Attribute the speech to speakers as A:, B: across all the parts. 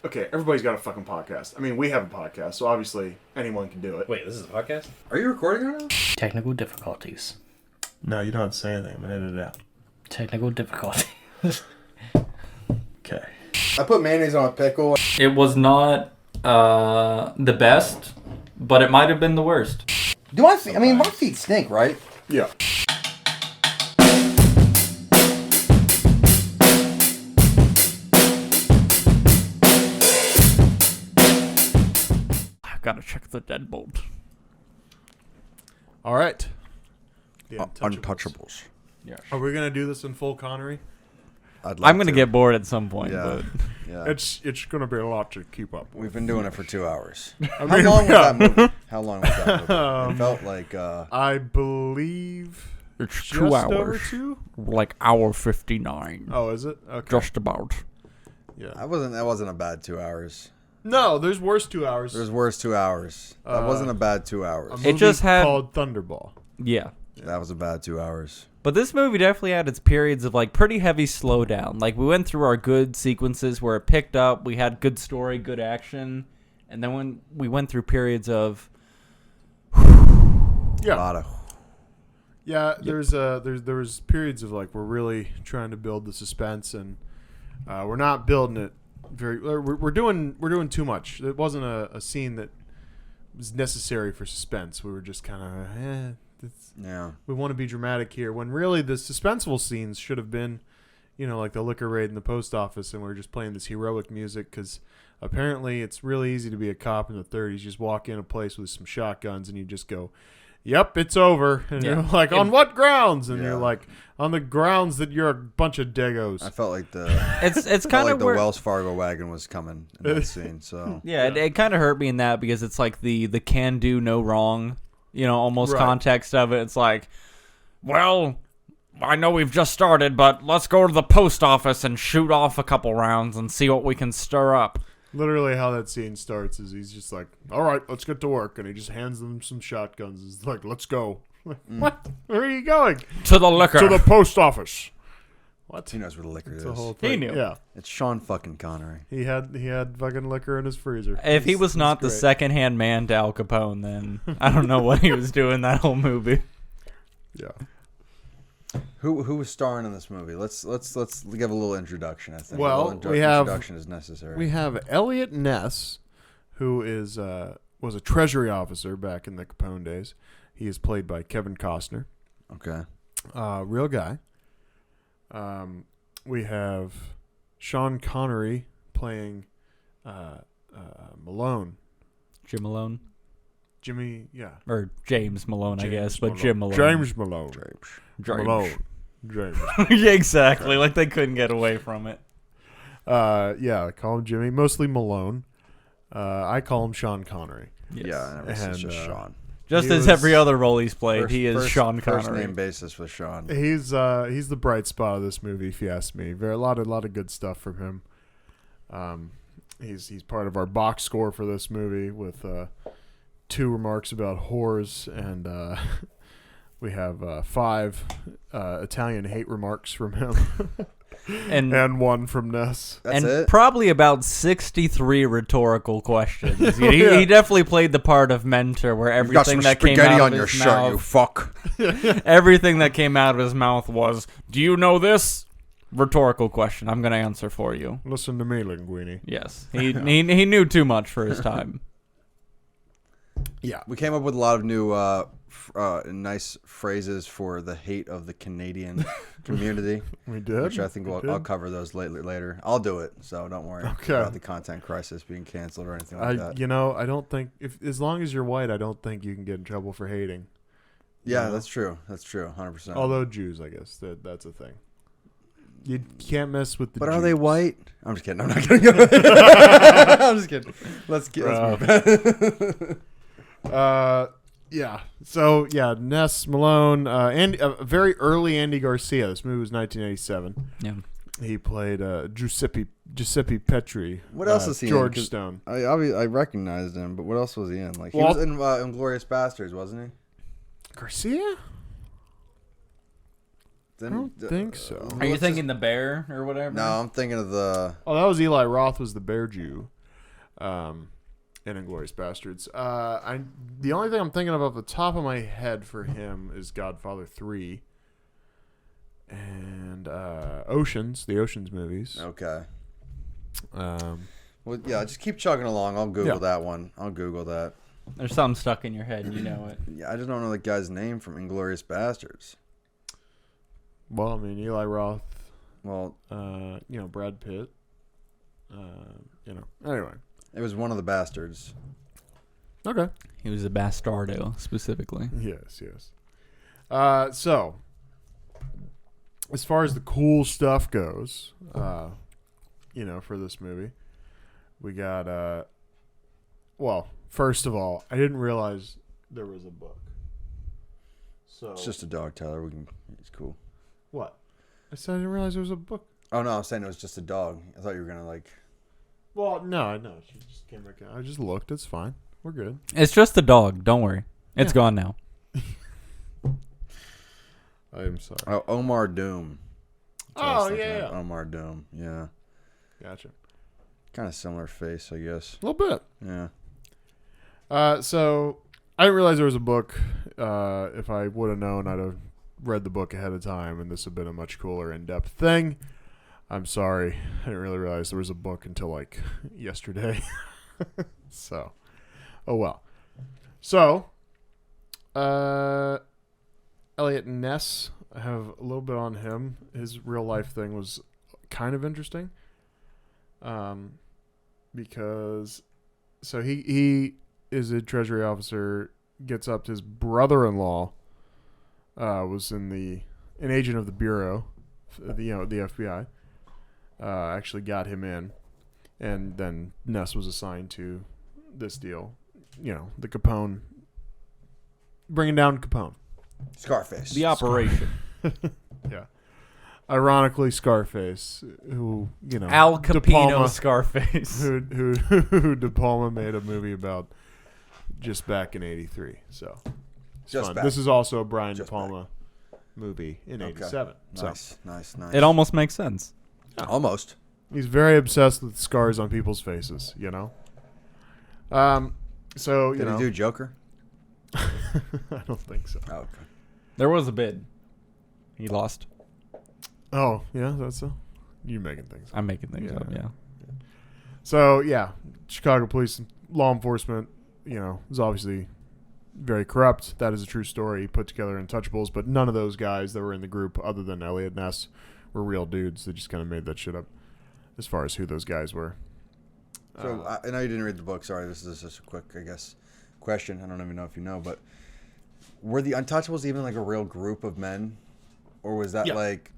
A: Okay, everybody's got a fucking podcast. I mean, we have a podcast, so obviously anyone can do it.
B: Wait, this is a podcast?
C: Are you recording right now?
D: Technical difficulties.
A: No, you don't have to say anything. I'm gonna edit it out.
D: Technical difficulties.
A: Okay.
C: I put mayonnaise on a pickle.
B: It was not the best, but it might have been the worst.
C: Do my feet? I mean, my feet stink, right?
A: Yeah.
B: I've got to check the deadbolt.
A: All right. The
C: Untouchables.
B: Yes.
A: Are we gonna do this in full Connery?
B: I'm going to get bored at some point,
C: Yeah.
B: but
C: Yeah.
A: It's gonna be a lot to keep up.
C: We've been doing it for 2 hours. How
A: mean,
C: long was
A: yeah.
C: that movie? How long was that movie? It felt like
A: I believe
B: it's
A: just
B: 2 hours.
A: over 2.
B: Like hour 59.
A: Oh, is it? Okay.
B: Just about.
A: Yeah.
C: that wasn't a bad 2 hours.
A: No, there's worse 2 hours.
C: There's worse 2 hours. That wasn't a bad 2 hours.
A: A movie
B: just had-
A: called Thunderball.
B: Yeah.
C: That was a bad 2 hours.
B: But this movie definitely had its periods of like pretty heavy slowdown. Like we went through our good sequences where it picked up, we had good story, good action, and then when we went through periods of
A: Yeah.
C: A lot of.
A: Yeah, there was periods of like we're really trying to build the suspense and we're not building it very. We're doing too much. It wasn't a scene that was necessary for suspense. We were just kind of
C: Yeah.
A: we want to be dramatic here when really the suspenseful scenes should have been, like the liquor raid in the post office, and we're just playing this heroic music because apparently it's really easy to be a cop in the 30s. You just walk in a place with some shotguns and you just go, yep, it's over. And
B: Yeah.
A: you're like, on what grounds? And
C: Yeah.
A: you're like, on the grounds that you're a bunch of degos.
C: I felt like the
B: it's
C: felt
B: kind
C: like
B: of
C: the
B: where
C: Wells Fargo wagon was coming in that scene. So
B: yeah, it kind of hurt me in that because it's like the can do no wrong, almost
A: Right.
B: context of it. It's like, well, I know we've just started, but let's go to the post office and shoot off a couple rounds and see what we can stir up.
A: Literally how that scene starts is he's just like, all right, let's get to work. And he just hands them some shotguns. He's like, let's go. What? Where are you going?
B: To the liquor.
A: To the post office. What?
C: he knows where the liquor
A: It's
C: is.
A: the whole
B: He
A: thing.
B: knew.
A: Yeah.
C: It's Sean fucking Connery.
A: He had fucking liquor in his freezer.
B: If he was
A: It's
B: not the
A: great.
B: second-hand man to Al Capone, then I don't know what he was doing that whole movie.
A: Yeah.
C: Who was starring in this movie? Let's give a little introduction. I think.
A: Well,
C: a little
A: we have-
C: introduction is necessary.
A: We have Elliot Ness, who was a Treasury officer back in the Capone days. He is played by Kevin Costner.
C: Okay.
A: Real guy. We have Sean Connery playing Malone.
B: Jim Malone.
A: Jimmy, yeah.
B: Or James Malone, I
A: James
B: guess, but
A: Malone.
B: Jim Malone.
A: James Malone.
B: James.
A: Malone. James.
B: Yeah, exactly. Like they couldn't get away from it.
A: Yeah, I call him Jimmy. Mostly Malone. I call him Sean Connery.
B: Yes.
C: Yeah, and it's
A: And,
C: just Sean.
B: Just
A: He
B: as
A: was-
B: every other role he's played, he is
C: First-
B: Sean Connery.
C: First name basis with Sean.
A: He's the bright spot of this movie, if you ask me. A lot of good stuff from him. He's part of our box score for this movie with 2 remarks about whores, and we have 5 Italian hate remarks from him, and 1 from Ness.
C: That's
B: and
C: it.
B: probably about 63 rhetorical questions. He definitely played the part of mentor, where
C: You've got
B: everything
C: some
B: that came
C: spaghetti
B: out
C: on
B: of
C: your
B: his
C: shirt, you
B: mouth,
C: fuck.
B: everything that came out of his mouth was, "Do you know this?" Rhetorical question. I'm going to answer for you.
A: Listen to me, Linguini.
B: Yes, he knew too much for his time.
A: Yeah.
C: We came up with a lot of new nice phrases for the hate of the Canadian community,
A: We did.
C: which I think
A: We
C: I'll
A: did.
C: cover those later. I'll do it, so don't worry
A: Okay.
C: about the content crisis being canceled or anything like that.
A: I don't think as long as you're white, I don't think you can get in trouble for hating.
C: Yeah,
A: know?
C: that's true. That's true, 100%.
A: Although Jews, I guess that's a thing. You can't mess with the.
C: But
A: Jews.
C: are they white? I'm just kidding. I'm not gonna go. I'm just kidding. Let's get.
A: Yeah. So yeah, Ness Malone, and very early Andy Garcia. This movie was 1987.
B: Yeah.
A: He played Giuseppe Petri.
C: What else is he in?
A: George
C: 'Cause
A: Stone.
C: I recognized him, but what else was he in? Like he
A: Well,
C: was in Inglourious Bastards, wasn't he?
A: Garcia?
C: Then,
A: I don't think so.
B: Are you thinking the bear or whatever?
C: No, I'm thinking of the.
A: Oh, that was Eli Roth was the bear Jew, in Inglourious Bastards. The only thing I'm thinking of off the top of my head for him is Godfather 3 and the Oceans movies.
C: Okay.
A: Um,
C: Well, yeah, just keep chugging along. I'll Google
A: Yeah.
C: that one. I'll Google that.
B: There's something stuck in your head, and you know it.
C: Yeah, I just don't know the guy's name from Inglourious Bastards.
A: well, I mean Eli Roth,
C: Well,
A: Brad Pitt. Anyway.
C: it was one of the bastards.
A: Okay.
B: He was a bastardo, specifically.
A: Yes. So, as far as the cool stuff goes, for this movie, we got, first of all, I didn't realize there was a book. So
C: It's just a dog, Tyler. It's cool.
A: what? I said I didn't realize there was a book.
C: Oh no, I was saying it was just a dog. I thought you were gonna like.
A: Well, no. She just came back in. I just looked. It's fine. We're good.
B: It's just a dog. Don't worry. It's gone now.
A: I am sorry.
C: Oh, Omar Doom. That's what I was
A: Oh,
C: thinking
A: yeah.
C: of. Omar Doom. Yeah.
A: Gotcha.
C: Kind of similar face, I guess.
A: A little bit.
C: Yeah.
A: So I didn't realize there was a book. If I would have known, I'd have read the book ahead of time, and this would have been a much cooler, in-depth thing. I'm sorry. I didn't really realize there was a book until, like, yesterday. So, oh well. So, Elliot Ness, I have a little bit on him. His real-life thing was kind of interesting. Because, so he is a Treasury officer, gets up to his brother-in-law, was an agent of the Bureau, the FBI, actually got him in, and then Ness was assigned to this deal, the Capone, bringing down Capone.
C: Scarface.
B: The operation.
A: Yeah. Ironically, Scarface, who,
B: Al Capino
A: De Palma,
B: Scarface.
A: who De Palma made a movie about just back in '83. So it's
C: Just
A: fun.
C: back.
A: This is also a Brian
C: Just
A: De Palma movie in
C: Okay.
A: '87. So
C: Nice.
B: It almost makes sense.
C: Almost.
A: he's very obsessed with scars on people's faces. So
C: Did he do Joker?
A: I don't think so.
C: Oh, okay.
B: There was a bid. He lost.
A: Oh yeah, that's so. You're making things.
B: I'm making things
A: Yeah.
B: up, yeah.
A: So yeah, Chicago police law enforcement, is obviously very corrupt. That is a true story. He put together Untouchables, but none of those guys that were in the group, other than Elliot Ness, were real dudes. They just kind of made that shit up, as far as who those guys were.
C: So I know you didn't read the book. Sorry, this is just a quick, I guess, question. I don't even know if you know, but were the Untouchables even like a real group of men, or was that like,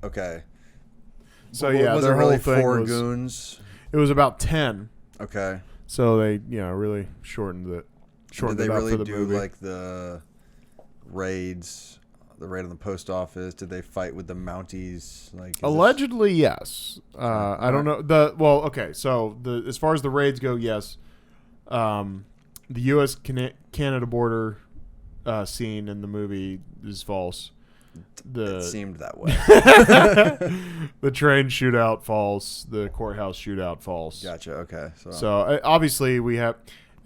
C: okay?
A: So yeah,
C: was it
A: their
C: really
A: whole thing
C: four
A: was
C: goons?
A: it was about 10.
C: Okay.
A: So they really shortened it.
C: Did they
A: up
C: really
A: for the
C: do
A: movie.
C: like the raids? The raid on the post office? Did they fight with the Mounties? Like
A: Allegedly, yes. I don't know okay. So as far as the raids go, yes. The U.S. Canada border scene in the movie is false.
C: It seemed that way.
A: The train shootout false. The courthouse shootout false.
C: Gotcha. Okay.
A: So obviously we have.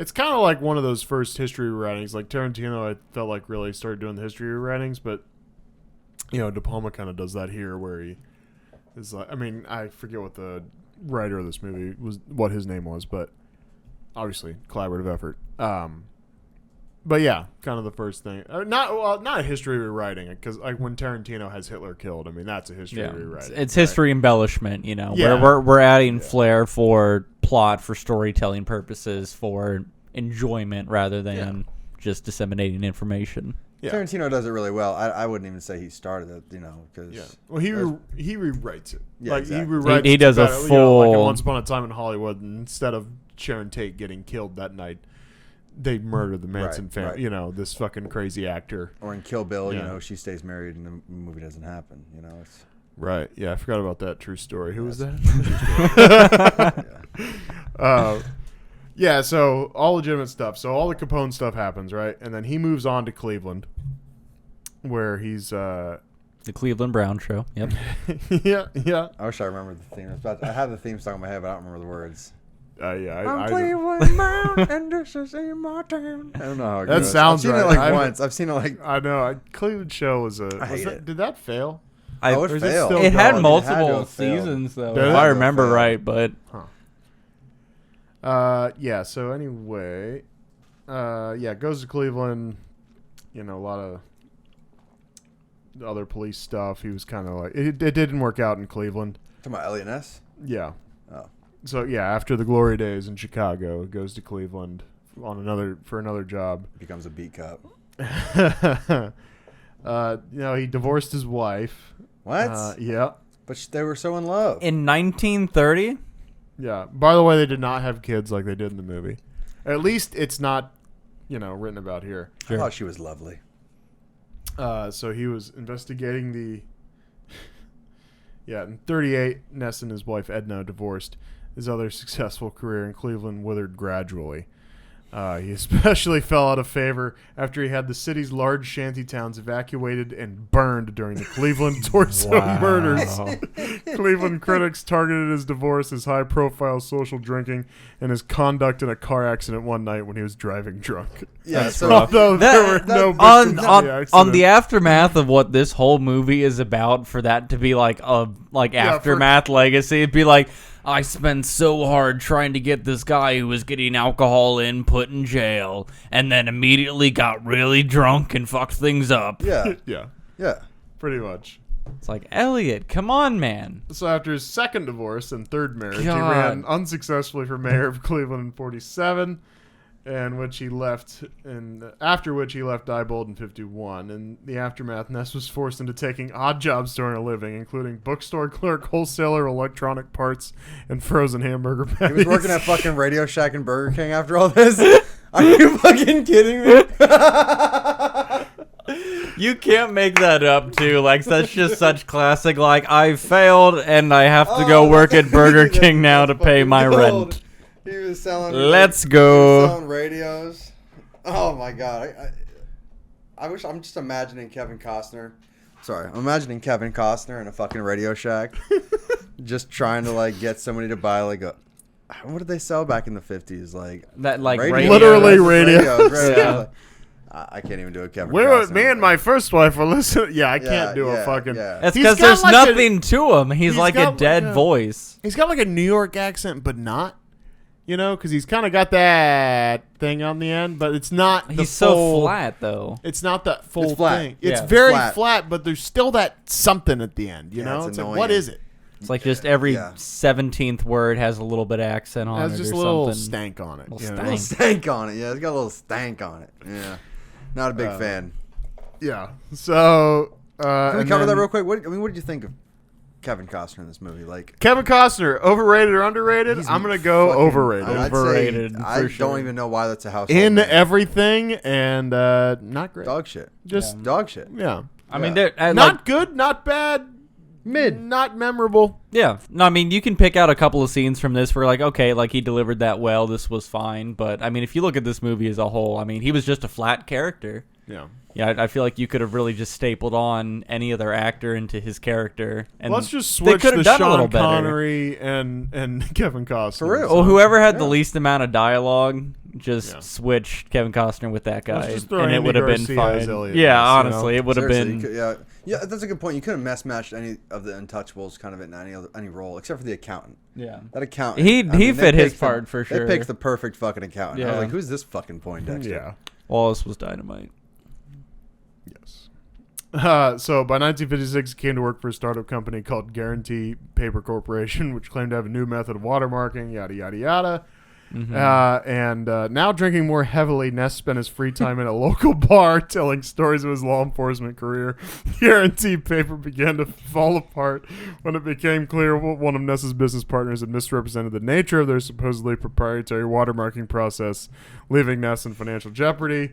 A: It's kind of like one of those first history rewritings. Like Tarantino, I felt like really started doing the history rewritings, but De Palma kind of does that here, where he is like. I mean, I forget what the writer of this movie was, what his name was, but obviously collaborative effort. But yeah, kind of the first thing. Not a history rewriting, because like when Tarantino has Hitler killed, I mean that's a history rewriting.
B: It's history embellishment,
A: Yeah.
B: where we're adding flair for plot, for storytelling purposes, for enjoyment rather than just disseminating information.
A: Yeah.
C: Tarantino does it really well. I wouldn't even say he started it, because
A: Well, he rewrites it.
C: Yeah,
A: like
C: exactly.
A: he rewrites.
B: He
A: it
B: does a
A: better, like in
B: full-
A: Once Upon a Time in Hollywood, and instead of Sharon Tate getting killed that night, they murdered the Manson family.
C: right.
A: This fucking crazy actor.
C: Or in Kill Bill,
A: Yeah.
C: she stays married and the movie doesn't happen. It's
A: Right. Yeah, I forgot about that true story. Who was that?
C: yeah.
A: Yeah, so all legitimate stuff. So all the Capone stuff happens, right? And then he moves on to Cleveland, where he's
B: The Cleveland Brown Show. Yep.
A: yeah.
C: I wish I remembered the theme. I had the theme song in my head, but I don't remember the words.
A: Yeah.
C: Cleveland Brown, and this is in my town. I don't know how it
A: That
C: goes.
A: sounds
C: I've seen
A: right.
C: it like once. I've seen it like.
A: I know. Cleveland Show was
C: I hate it.
A: Did that fail?
C: Oh,
A: Or
C: it
A: is it
C: failed.
A: still
B: It had
A: going?
B: multiple
C: It had to have failed.
B: seasons, though,
A: Did
B: if
A: it?
B: I
C: Had to
B: remember
C: have
B: right. But
A: Yeah. So anyway, goes to Cleveland. A lot of other police stuff. He was kind of like it didn't work out in Cleveland.
C: Talking about Elliot Ness?
A: Yeah.
C: Oh.
A: So after the glory days in Chicago, it goes to Cleveland for another job.
C: Becomes a beat cop.
A: He divorced his wife.
C: What?
A: Yeah.
C: But they were so in love.
B: in 1930,
A: Yeah. By the way, they did not have kids like they did in the movie. At least it's not, written about here.
C: I thought she was lovely.
A: So he was investigating the. In 1938, Ness and his wife Edna divorced. His other successful career in Cleveland withered gradually. He especially fell out of favor after he had the city's large shanty towns evacuated and burned during the Cleveland torso murders. Cleveland critics targeted his divorce, his high-profile social drinking, and his conduct in a car accident one night when he was driving drunk.
C: Yeah, so
A: Although there were no victims in the
B: on
A: accident.
B: the aftermath of what this whole movie is about, for that to be like a aftermath legacy, it'd be like, I spent so hard trying to get this guy who was getting alcohol in put in jail, and then immediately got really drunk and fucked things up.
C: yeah,
A: yeah, pretty much.
B: It's like, Elliot, come on, man.
A: So after his second divorce and third marriage,
B: God.
A: he ran unsuccessfully for mayor of Cleveland in 1947, after which he left Diebold in 1951. In the aftermath, Ness was forced into taking odd jobs to earn a living, including bookstore clerk, wholesaler, electronic parts, and frozen hamburger patties.
C: he was working at fucking Radio Shack and Burger King after all this. Are you fucking kidding me?
B: You can't make that up, too. Like, that's just such classic, like, I failed and I have to go work at Burger King now to pay my rent.
C: He was selling.
B: Let's
C: He
B: go.
C: was selling radios. Oh my god! I wish I'm just imagining Kevin Costner. Sorry, I'm imagining Kevin Costner in a fucking Radio Shack, just trying to get somebody to buy what did they sell back in the 50s?
A: Literally radios.
B: Yeah.
C: I can't even do a Kevin.
A: Me
C: Costner.
A: and my first wife were listening. Yeah, I can't do a fucking.
C: Yeah.
B: That's
A: He's
B: because
A: got
B: there's
A: like
B: nothing to him. He's like a
A: got
B: dead
A: like a-
B: voice.
A: He's got like a New York accent, but not. Because he's kind of got that thing on the end, but it's not. The
B: He's
A: full,
B: so flat, though.
A: It's not that full
C: It's flat.
A: thing. It's
B: Yeah.
A: very
C: Flat.
A: flat, but there's still that something at the end. You
C: Yeah,
A: know,
C: it's
A: like,
C: annoying.
A: what is it?
B: It's like just every
C: Yeah.
B: 17th word has a little bit of accent
A: It
B: on
A: has
B: it
A: just
B: or
A: a little
B: something.
A: stank on it.
B: Little
A: you know?
C: A little stank on it. Yeah, it's got a little stank on it. Yeah, not a big fan.
A: Yeah. So
C: Can we cover that real quick? What did you think of Kevin Costner in this movie?
A: Kevin Costner, overrated or underrated?
C: He's
A: I'm gonna go
C: fucking-
A: overrated.
C: I'd say
B: Overrated,
C: I
B: for sure.
C: don't even know why that's a household
A: In
C: name.
A: everything and not great.
C: Dog shit.
A: Just
C: Dog shit.
A: yeah.
B: I mean,
C: Yeah.
B: they're
A: Not good, not bad,
C: Mid.
A: not memorable.
B: yeah. No, I mean, you can pick out a couple of scenes from this where, okay, he delivered that well. This was fine. But I mean, if you look at this movie as a whole, I mean, he was just a flat character.
A: Yeah.
B: Yeah, I feel like you could have really just stapled on any other actor into his character. And
A: Let's just
B: they
A: switch
B: could have
A: the
B: done a little
A: Sean
B: better.
A: Connery and Kevin Costner.
C: For real.
B: Well, whoever had the
C: Yeah.
B: least amount of dialogue, just
A: Yeah.
B: switch Kevin Costner with that guy,
A: Let's just throw
B: and it
A: Andy
B: would have been
A: Garcia
B: fine.
A: as Elliot
B: Yeah,
A: Ness,
B: honestly, it would have
C: Seriously,
B: been.
C: you could- yeah, that's a good point. You couldn't matched any of the Untouchables kind of in any role except for the accountant.
B: Yeah.
C: That accountant.
B: He
C: they
B: fit his
C: picked the-
B: part for sure.
C: They picked the perfect fucking accountant. I was
B: Yeah.
C: like, who's this fucking Poindexter?
A: Yeah.
B: Wallace was dynamite.
A: Yes. So by 1956, he came to work for a startup company called Guarantee Paper Corporation, which claimed to have a new method of watermarking, yada, yada, yada. Now drinking more heavily, Ness spent his free time in a local bar telling stories of his law enforcement career. Guarantee Paper began to fall apart when it became clear one of Ness's business partners had misrepresented the nature of their supposedly proprietary watermarking process, leaving Ness in financial jeopardy.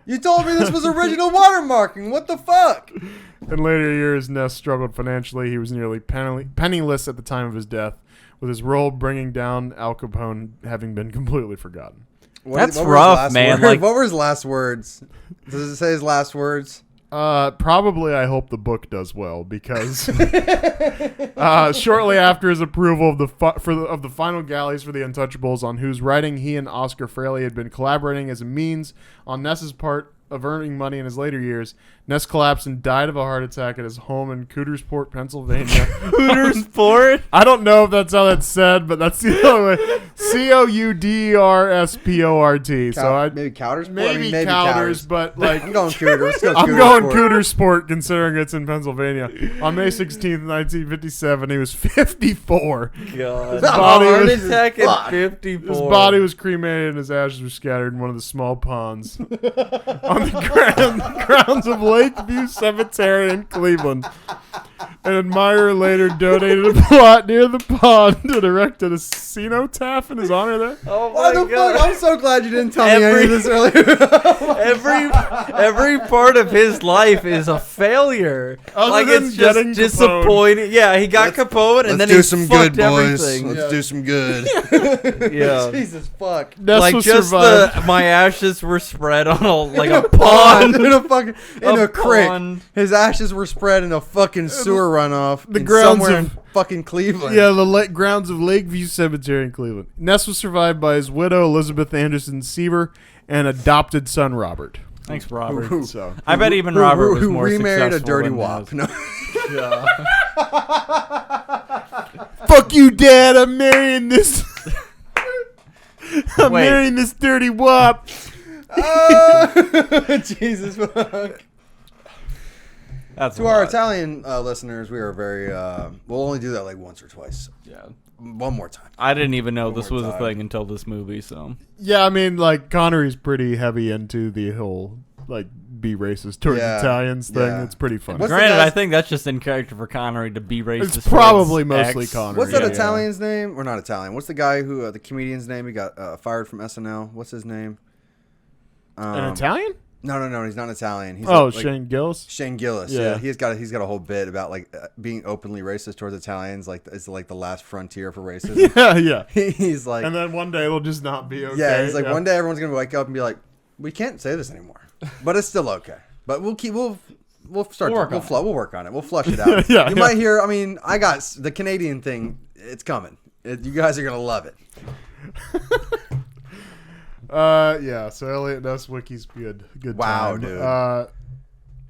C: You told me this was original watermarking. What the fuck?
A: In later years, Ness struggled financially. He was nearly penniless at the time of his death, with his role bringing down Al Capone having been completely forgotten.
B: That's
C: what were his
B: rough,
C: last
B: man.
C: words?
B: Like-
C: what were his last words? Does it say his last words?
A: Probably I hope the book does well because shortly after his approval of the final galleys for the Untouchables, on whose writing he and Oscar Fraley had been collaborating as a means on Ness's part of earning money in his later years, Ness collapsed and died of a heart attack at his home in Cootersport, Pennsylvania.
B: Cootersport?
A: I don't know if that's how that's said, but that's the other way. Coudersport. So
C: Maybe Couters?
A: maybe Couters, but like
C: I'm going Cooter. Let's go
A: I'm
C: Cooter
A: going
C: Sport.
A: Cootersport considering it's in Pennsylvania. On May 16th, 1957, he was 54.
B: God.
A: body
B: Heart
A: was-
B: attack at 54.
A: His body was cremated and his ashes were scattered in one of the small ponds on the grounds of Lakeview Cemetery in Cleveland. An admirer later donated a plot near the pond and erected a cenotaph in his honor there.
B: Oh
C: Why
B: my
C: the
B: God.
C: fuck? I'm so glad you didn't tell me any of this earlier.
B: every part of his life is a failure.
A: Other
B: like
A: than
B: it's
A: getting
B: just
A: Capone.
B: disappointing. Yeah, he got Capone and then he fucked everything.
C: Let's do some good.
B: Yeah.
C: Jesus fuck.
A: Ness
B: Like
A: was
B: just
A: survived.
B: my ashes were spread on a
C: In a
B: pond.
C: in a fucking in a creek.
B: pond.
C: His ashes were spread in a fucking sewer runoff.
A: The
C: in
A: grounds
C: somewhere
A: of-
C: in fucking Cleveland.
A: Yeah, the grounds of Lakeview Cemetery in Cleveland. Ness was survived by his widow, Elizabeth Anderson Seaver, and adopted son, Robert.
B: Thanks, Robert.
A: So,
B: I bet even Robert was
C: who
B: more
C: remarried a
B: successful
C: dirty
B: than
C: wop.
B: Ness.
C: No.
A: fuck you, Dad. I'm marrying this. I'm
B: Wait.
A: marrying this dirty wop.
C: Jesus fuck.
B: That's
C: To
B: a
C: our
B: lot.
C: Italian listeners, we are very. We'll only do that like once or twice.
B: Yeah.
C: One more time.
B: I didn't even know this
C: more
B: was a
C: time.
B: thing until this movie. So
A: Yeah, I mean, like Connery's pretty heavy into the whole like be racist towards
C: Yeah,
A: Italians thing.
C: yeah.
A: It's pretty funny.
C: What's the
B: granted,
C: guy's-
B: I think that's just in character for Connery to be racist.
A: It's probably
B: towards
A: mostly
B: X.
A: Connery.
C: What's that
A: Yeah.
C: Italian's name? Or not Italian? What's the guy who the comedian's name? He got fired from SNL. What's his name?
A: An Italian?
C: No, he's not Italian. He's
A: Oh,
C: like
A: Shane Gillis.
C: Shane Gillis.
A: Yeah.
C: Yeah, he's got a whole bit about like being openly racist towards Italians. Like it's like the last frontier for racism.
A: Yeah.
C: He's like,
A: And then one day it'll just not be okay.
C: yeah, he's like one day everyone's gonna wake up and be like, we can't say this anymore, but it's still okay. But we'll start.
B: We'll work on
C: We'll work on it. We'll flush it out.
A: Yeah,
C: you
A: yeah.
C: might hear. I mean, I got the Canadian thing. It's coming. You guys are gonna love it.
A: Yeah, so Elliot Ness Wiki's good. Good
C: Wow,
A: time.
C: dude.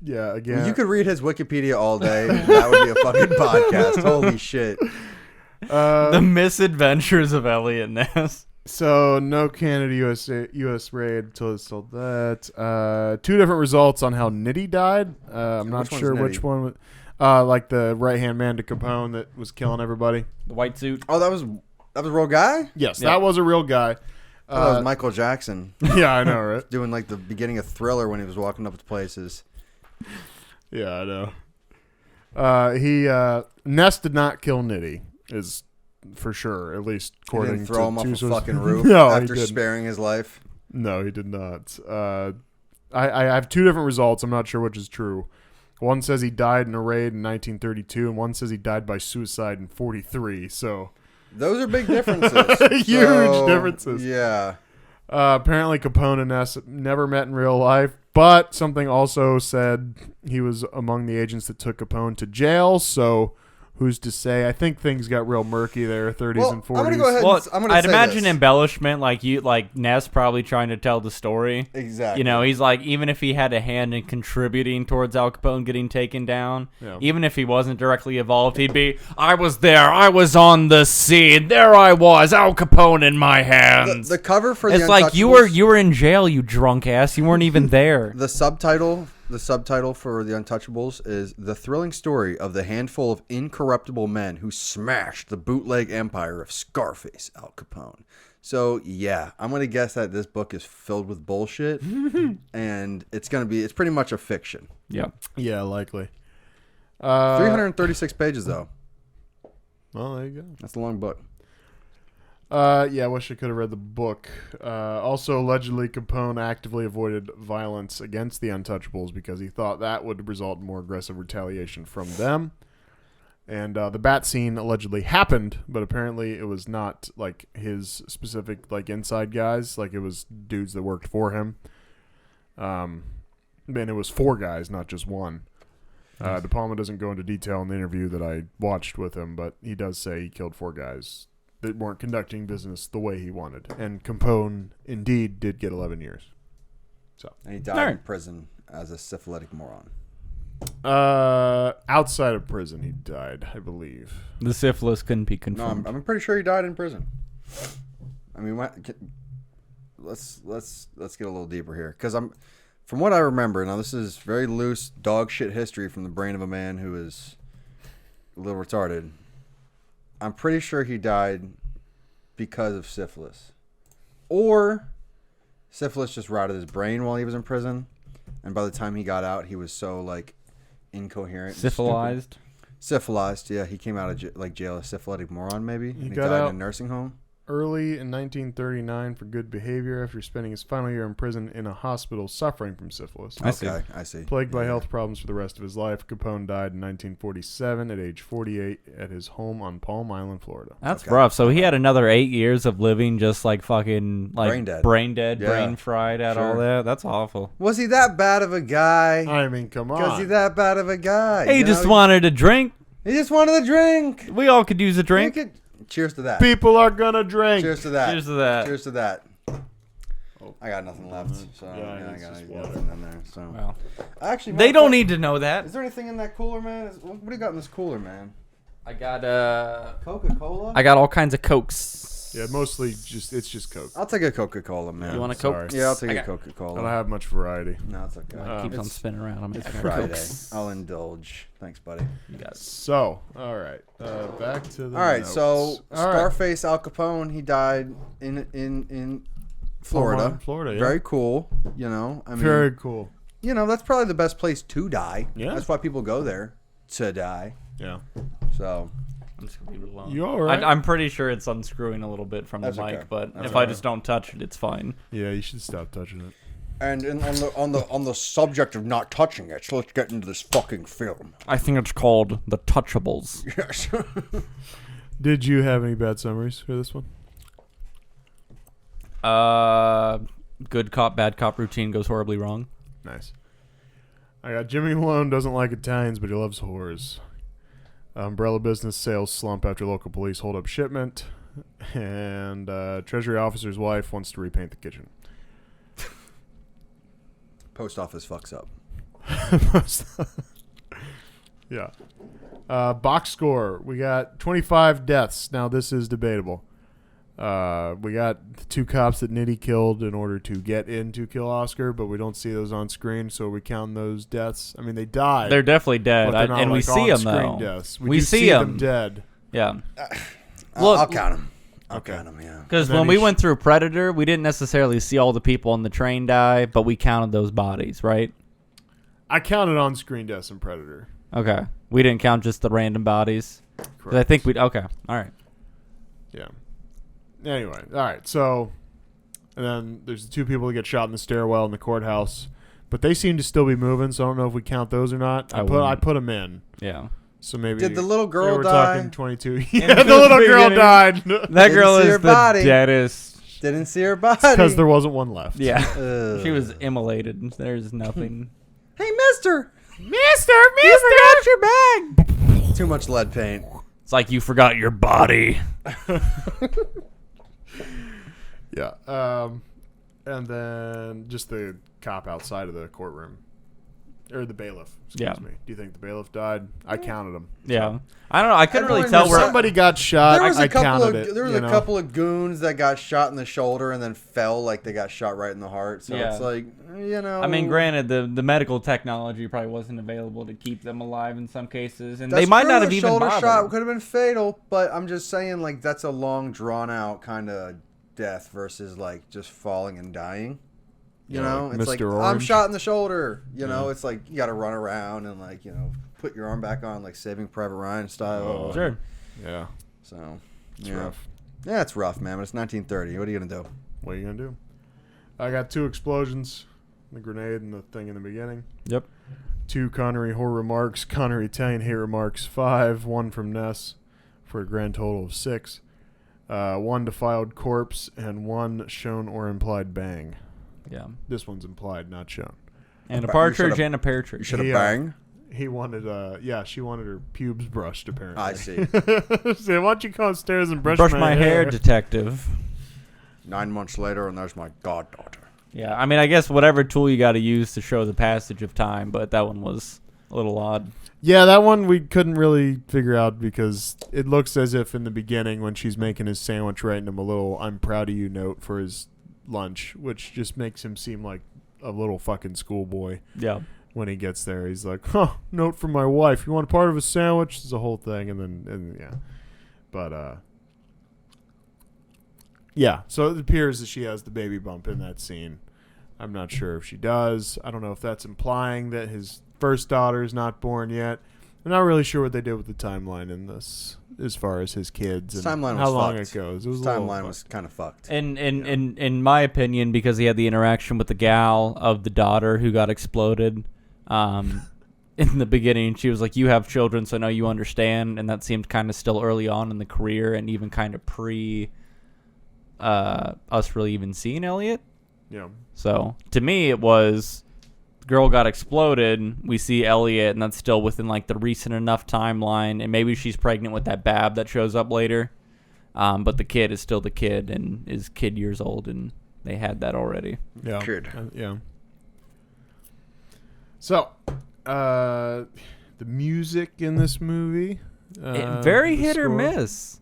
A: Yeah, again.
C: You could read his Wikipedia all day. That would be a fucking podcast. Holy shit.
B: The Misadventures of Elliot Ness.
A: So no Canada U.S. raid until it's sold that. Two different results on how Nitti died. I'm not
C: Which one's
A: sure
C: Nitti?
A: which one. Like the right hand man to Capone that was killing everybody.
B: The white suit.
C: Oh, that was a real guy?
A: Yes,
B: Yeah.
A: that was a real guy.
C: Oh, that was Michael Jackson
A: Yeah, I know, right?
C: doing like the beginning of Thriller when he was walking up to places.
A: Yeah, I know. Ness did not kill Nitti, is for sure, at least
C: He
A: according
C: didn't throw
A: to
C: him off
A: two
C: a
A: sources.
C: fucking roof
A: No, he
C: after
A: didn't.
C: sparing his life.
A: No, he did not. I have two different results. I'm not sure which is true. One says he died in a raid in 1932, and one says he died by suicide in 43. So
C: Those are big differences.
A: Huge differences.
C: Yeah.
A: apparently Capone and Ness never met in real life, but something also said he was among the agents that took Capone to jail. So who's to say? I think things got real murky there, 30s and 40s.
C: I'm gonna go ahead.
B: Well,
C: I'm gonna
B: I'd
C: say
B: imagine
C: this.
B: embellishment, like Ness probably trying to tell the story.
C: Exactly.
B: You know, he's like, even if he had a hand in contributing towards Al Capone getting taken down,
A: Yeah.
B: even if he wasn't directly involved, he'd be, I was there, I was on the scene, there I was, Al Capone in my hands.
C: the cover for
B: It's
C: the
B: like you were
C: Untouchables-
B: in jail, you drunk ass. You weren't even there.
C: The subtitle for The Untouchables is The Thrilling Story of the Handful of Incorruptible Men Who Smashed the Bootleg Empire of Scarface Al Capone. So, yeah, I'm going to guess that this book is filled with bullshit, and it's pretty much a fiction.
B: Yep.
A: Yeah, likely.
C: 336 pages, though.
A: Well, there you go.
C: That's a long book.
A: Yeah, I wish I could have read the book. Also, allegedly, Capone actively avoided violence against the Untouchables because he thought that would result in more aggressive retaliation from them. And the bat scene allegedly happened, but apparently it was not like his specific like inside guys. Like it was dudes that worked for him. And it was 4 guys, not just one. De Palma doesn't go into detail in the interview that I watched with him, but he does say he killed 4 guys that weren't conducting business the way he wanted. And Capone, indeed, did get 11 years.
C: And he died in prison as a syphilitic moron.
A: Outside of prison, he died, I believe.
B: The syphilis couldn't be
C: No,
B: confirmed.
C: I'm pretty sure he died in prison. I mean, let's get a little deeper here, because from what I remember. Now, this is very loose dog shit history from the brain of a man who is a little retarded. I'm pretty sure he died because of syphilis, or syphilis just rotted his brain while he was in prison, and by the time he got out, he was so like incoherent, syphilized. Yeah, he came out of jail a syphilitic moron, maybe. And he
A: got
C: died
A: out
C: in a nursing home
A: early in 1939 for good behavior after spending his final year in prison in a hospital suffering from syphilis.
B: I see.
C: I see.
A: Plagued by health problems for the rest of his life, Capone died in 1947 at age 48 at his home on Palm Island, Florida.
B: That's rough. So he had another 8 years of living just like fucking like brain dead,
C: Yeah.
B: brain fried at all that. That's awful.
C: Was he that bad of a guy?
A: I mean, come on.
C: Was he that bad of a guy?
B: He just wanted a drink.
C: He just wanted a drink.
B: We all could use a drink.
C: Cheers to that.
A: People are gonna drink.
C: Cheers to that.
B: Cheers to that.
C: Cheers to that. I got nothing left. So
A: Yeah,
C: I
A: it's
C: got
A: just
C: nothing in there. So
B: Well,
C: actually,
B: they don't need to know that.
C: Is there anything in that cooler, man? What do you got in this cooler, man?
B: I got
C: Coca-Cola.
B: I got all kinds of Cokes.
A: Yeah, mostly it's just Coke.
C: I'll take a Coca-Cola, man.
B: You want a
A: Sorry.
B: Coke?
C: Yeah, I'll take
B: I
C: a
B: got-
A: I don't
C: Coca-Cola.
A: have much variety.
C: No, it's okay.
B: Keeps on spinning around. I'm
C: It's
B: making
C: Friday.
B: Cokes.
C: I'll indulge. Thanks, buddy.
B: You got it.
A: So, all right, back to the.
C: All right,
A: notes.
C: so
A: All right.
C: Scarface Al Capone, he died in Florida.
A: Palm, Florida, yeah.
C: Very cool. You know, I mean,
A: Very cool.
C: you know, that's probably the best place to die.
A: Yeah.
C: That's why people go there to die.
A: Yeah.
C: So
B: I'm just gonna leave it alone.
A: You all right?
B: I'm pretty sure it's unscrewing a little bit from
C: That's
B: the mic,
C: okay.
B: but
C: That's
B: if
C: all
B: I
C: right.
B: just don't touch it, it's fine.
A: Yeah, you should stop touching it.
C: and on the subject of not touching it, so let's get into this fucking film.
B: I think it's called The Touchables.
C: Yes.
A: Did you have any bad summaries for this one?
B: Good cop, bad cop routine goes horribly wrong.
A: Nice. I got Jimmy Malone doesn't like Italians, but he loves whores. Umbrella business sales slump after local police hold up shipment. And Treasury officer's wife wants to repaint the kitchen.
C: Post office fucks up.
A: Yeah. Box score. We got 25 deaths. Now, this is debatable. We got the 2 cops that Nitty killed in order to get in to kill Oscar, but we don't see those on screen, so we count those deaths. I mean, they died.
B: They're definitely dead,
A: but they're not,
B: and we
A: like,
B: see them
A: on-screen
B: though.
A: deaths.
B: We
A: do
B: see
A: them
B: 'em.
A: dead.
B: Yeah,
C: I'll count them. I'll
A: Okay.
C: count them, yeah.
B: because
A: And then
B: when
A: he
B: we went through Predator, we didn't necessarily see all the people on the train die, but we counted those bodies, right?
A: I counted on-screen deaths in Predator.
B: Okay, we didn't count just the random bodies. 'Cause I think we okay. All right.
A: Yeah. Anyway, all right. So, and then there's the 2 people that get shot in the stairwell in the courthouse, but they seem to still be moving. So I don't know if we count those or not. I put them in.
B: Yeah.
A: So maybe
C: Did the little girl
A: we're
C: die?
A: talking 22.
B: In
A: Yeah, the
B: the
A: little girl
B: beginning.
A: died.
B: That girl
C: see
B: is
C: her
B: the
C: body.
B: deadest.
C: Didn't see her body.
A: Because there wasn't one left.
B: Yeah.
C: Ugh.
B: She was immolated. There's nothing.
C: Hey, mister!
B: Mister,
C: You forgot your bag! Too much lead paint.
B: It's like you forgot your body.
A: Yeah. And then just the cop outside of the courtroom. Or the bailiff. Excuse me. Do you think the bailiff died? I counted them.
B: Yeah. I don't know. I couldn't really
C: Everyone
B: tell
C: was
B: where.
A: Somebody got shot.
C: There was
A: I
C: a couple
A: counted
C: of
A: it.
C: there was
A: you
C: a
A: know?
C: couple of goons that got shot in the shoulder and then fell like they got shot right in the heart. So
B: Yeah.
C: it's like, you know.
B: I mean, granted, the medical technology probably wasn't available to keep them alive in some cases, and
C: that's
B: they might
C: true,
B: not have
C: a
B: even
C: shoulder
B: bothered.
C: shot could have been fatal, but I'm just saying, like, that's a long, drawn out kind of death versus like just falling and dying. You
A: Yeah,
C: know,
A: like
C: it's like
A: Mr.
C: I'm
A: Orange.
C: shot in the shoulder. You know, it's like you got to run around and like put your arm back on, like Saving Private Ryan style.
B: Sure.
A: Yeah.
C: So
A: It's
C: yeah.
A: rough.
C: Yeah, it's rough, man. But it's 1930. What are you gonna do?
A: What are you going to do? I got 2 explosions. The grenade and the thing in the beginning.
B: Yep.
A: 2 Connery horror remarks. Connery Italian hate remarks. 5. 1 from Ness for a grand total of 6. 1 defiled corpse and 1 shown or implied bang.
B: Yeah.
A: This one's implied, not shown.
B: And a
C: You
B: partridge
C: should've-
B: and a pear tree.
C: You should have
A: He,
C: banged.
A: He wanted, she wanted her pubes brushed, apparently.
C: I see.
A: So why don't you come upstairs and brush
B: my hair, detective.
C: 9 months later, and there's my goddaughter.
B: Yeah, I mean, I guess whatever tool you got to use to show the passage of time, but that one was a little odd.
A: Yeah, that one we couldn't really figure out because it looks as if in the beginning when she's making his sandwich, writing him a little "I'm proud of you" note for his lunch, which just makes him seem like a little fucking schoolboy.
B: Yeah.
A: When he gets there, he's like, note from my wife. You want a part of a sandwich? It's a whole thing, and yeah. But, yeah, so it appears that she has the baby bump in that scene. I'm not sure if she does. I don't know if that's implying that his first daughter is not born yet. I'm not really sure what they did with the timeline in this, as far as his kids and
C: Timeline
A: how
C: was
A: long
C: fucked.
A: it goes. It was
C: His
A: a little
C: timeline
A: fucked.
C: was kind of fucked.
B: And in my opinion, because he had the interaction with the gal of the daughter who got exploded, in the beginning, she was like, "You have children, so now you understand," and that seemed kind of still early on in the career, and even kind of pre us really even seeing Elliot.
A: Yeah.
B: So to me, it was girl got exploded. We see Elliot, and that's still within like the recent enough timeline, and maybe she's pregnant with that Bab that shows up later. But the kid is still the kid and is kid years old, and they had that already.
A: Yeah.
C: Kid.
A: Yeah. So, the music in this movie,
B: Very
A: the
B: hit or
A: score-
B: miss.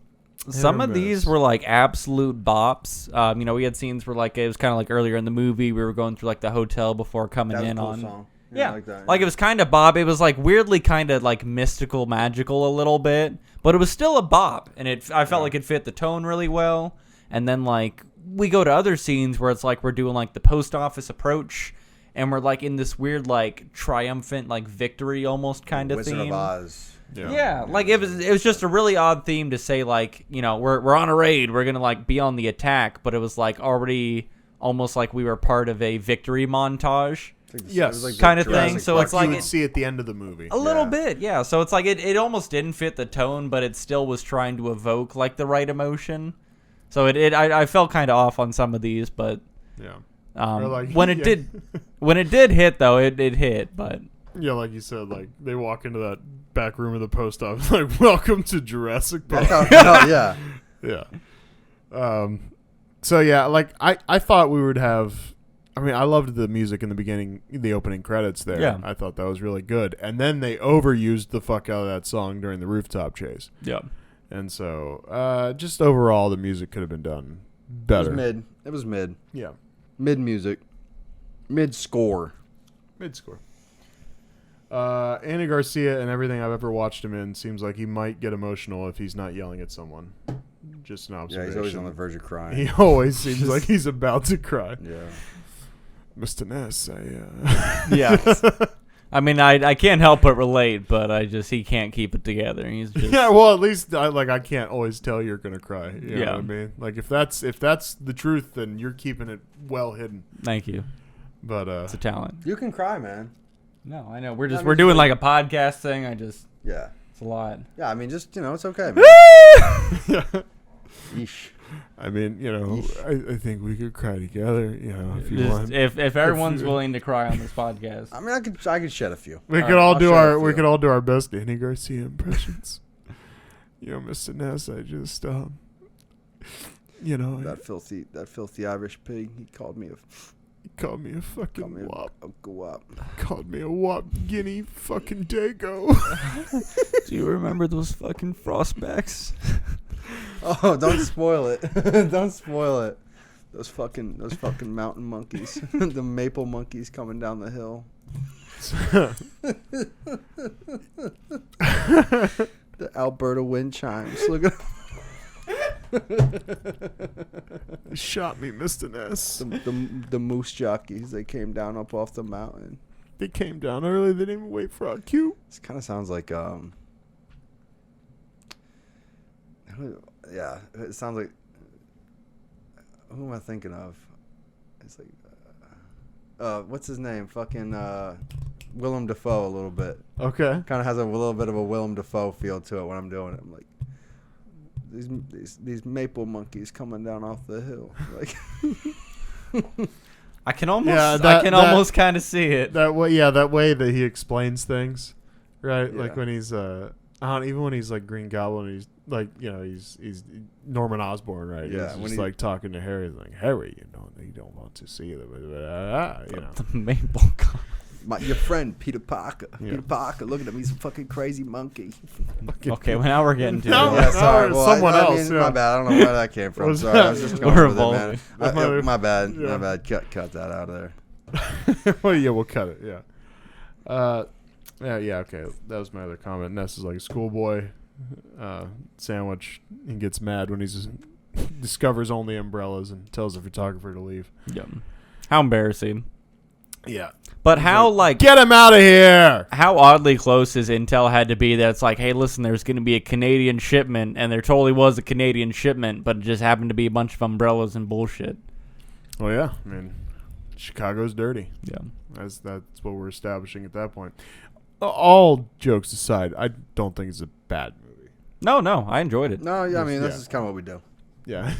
B: Some
A: or
B: of these
A: miss.
B: were like absolute bops. We had scenes where like it was kind of like earlier in the movie we were going through like the hotel before coming
C: That was a
B: in
C: cool
B: on.
C: song.
B: Yeah,
C: like that.
B: like it was kind of bop. It was like weirdly kind of like mystical, magical a little bit, but it was still a bop, and I felt like it fit the tone really well. And then like we go to other scenes where it's like we're doing like the post office approach, and we're like in this weird like triumphant like victory almost kind of
C: Wizard
B: theme.
C: of Oz.
B: Yeah, like it was just a really odd theme to say like, we're on a raid, we're gonna like be on the attack, but it was like already almost like we were part of a victory montage.
A: Yes,
B: kind of thing. So it's like
A: you would see at the end of the movie.
B: a little bit, yeah. So it's like it almost didn't fit the tone, but it still was trying to evoke like the right emotion. So I felt kind of off on some of these, but
A: Yeah.
B: when it did hit though, it hit, but.
A: Yeah, like you said, like they walk into that back room of the post office, like welcome to Jurassic Park.
C: Yeah.
A: Yeah. So yeah, like I thought we would have. I mean, I loved the music in the beginning, the opening credits there.
B: Yeah.
A: I thought that was really good, and then they overused the fuck out of that song during the rooftop chase.
B: Yeah.
A: And so, just overall, the music could have been done better.
C: It was mid.
A: Yeah,
C: Mid music. Mid score.
A: mid score. Andy Garcia and everything I've ever watched him in seems like he might get emotional if he's not yelling at someone. Just an
C: Yeah,
A: observation.
C: he's always on the verge of crying.
A: He always seems like he's about to cry.
C: Yeah.
A: Mr. Ness,
B: Yeah. I mean, I can't help but relate, but he can't keep it together. He's just
A: yeah, well, at least I can't always tell you're gonna cry. You know
B: Yeah.
A: what I mean? Like if that's the truth, then you're keeping it well hidden.
B: Thank you.
A: But
B: It's a talent.
C: You can cry, man.
B: No, I know. We're doing like a podcast thing.
C: Yeah.
B: It's a lot.
C: Yeah, I mean, just, it's okay, man.
A: yeah.
C: Yeesh.
A: I mean, I think we could cry together. If you
B: Just,
A: want.
B: if everyone's willing to cry on this podcast.
C: I mean, I could shed a few.
A: We
C: All
A: could
C: right,
A: all
C: I'll
A: do
C: share
A: our
C: a
A: we
C: few.
A: could all do our best Andy Garcia impressions. Mr. Ness, I just
C: That filthy Irish pig. He called me
A: he called me a fucking wop.
C: a guap.
A: Called me a wop guinea fucking dago.
B: Do you remember those fucking frostbacks?
C: Oh, don't spoil it. Don't spoil it. Those fucking mountain monkeys. The maple monkeys coming down the hill. The Alberta wind chimes. Look at
A: Shot me, Mr. Ness.
C: the moose jockeys. They came down up off the mountain.
A: They came down early. They didn't even wait for our cue.
C: This kind of sounds like yeah, it sounds like, who am I thinking of? It's like what's his name? Fucking Willem Dafoe a little bit.
A: Okay.
C: Kind of has a little bit of a Willem Dafoe feel to it when I'm doing it. I'm like, these maple monkeys coming down off the hill. Like
B: I can almost,
A: Yeah,
B: almost kind of see it.
A: That way, that way that he explains things, right?
C: Yeah.
A: Like when he's even when he's like Green Goblin, he's like, he's Norman Osborn, right?
C: Yeah,
A: He's
C: when
A: just
C: he-
A: like talking to Harry, like Harry, you don't want to see the,
B: The maple
C: Your friend Peter Parker.
A: Yeah.
C: Peter Parker, look at him. He's a fucking crazy monkey.
B: Okay, well now we're getting to
A: No,
B: it.
C: Yeah, sorry.
A: no,
C: Well,
A: someone
C: I
A: else,
C: mean,
A: yeah.
C: my bad. I don't know where that came from.
A: Was
C: Sorry, I was
A: that-
C: just going
B: We're
C: with it, man.
B: evolving.
C: My bad.
A: Yeah.
C: My bad. Cut that out of there.
A: well, yeah, we'll cut it. Yeah. Yeah. Okay, that was my other comment. Ness is like a schoolboy sandwich. He gets mad when he's discovers only umbrellas and tells the photographer to leave.
B: Yeah. How embarrassing.
A: Yeah.
B: But how, like,
A: Get him out of here!
B: how oddly close his intel had to be that it's like, hey, listen, there's going to be a Canadian shipment, and there totally was a Canadian shipment, but it just happened to be a bunch of umbrellas and bullshit.
A: Well, yeah. I mean, Chicago's dirty.
B: Yeah.
A: That's what we're establishing at that point. All jokes aside, I don't think it's a bad movie.
B: No, I enjoyed it.
C: No, yeah, I mean, this
A: Yeah.
C: is kind of what we do.
A: Yeah.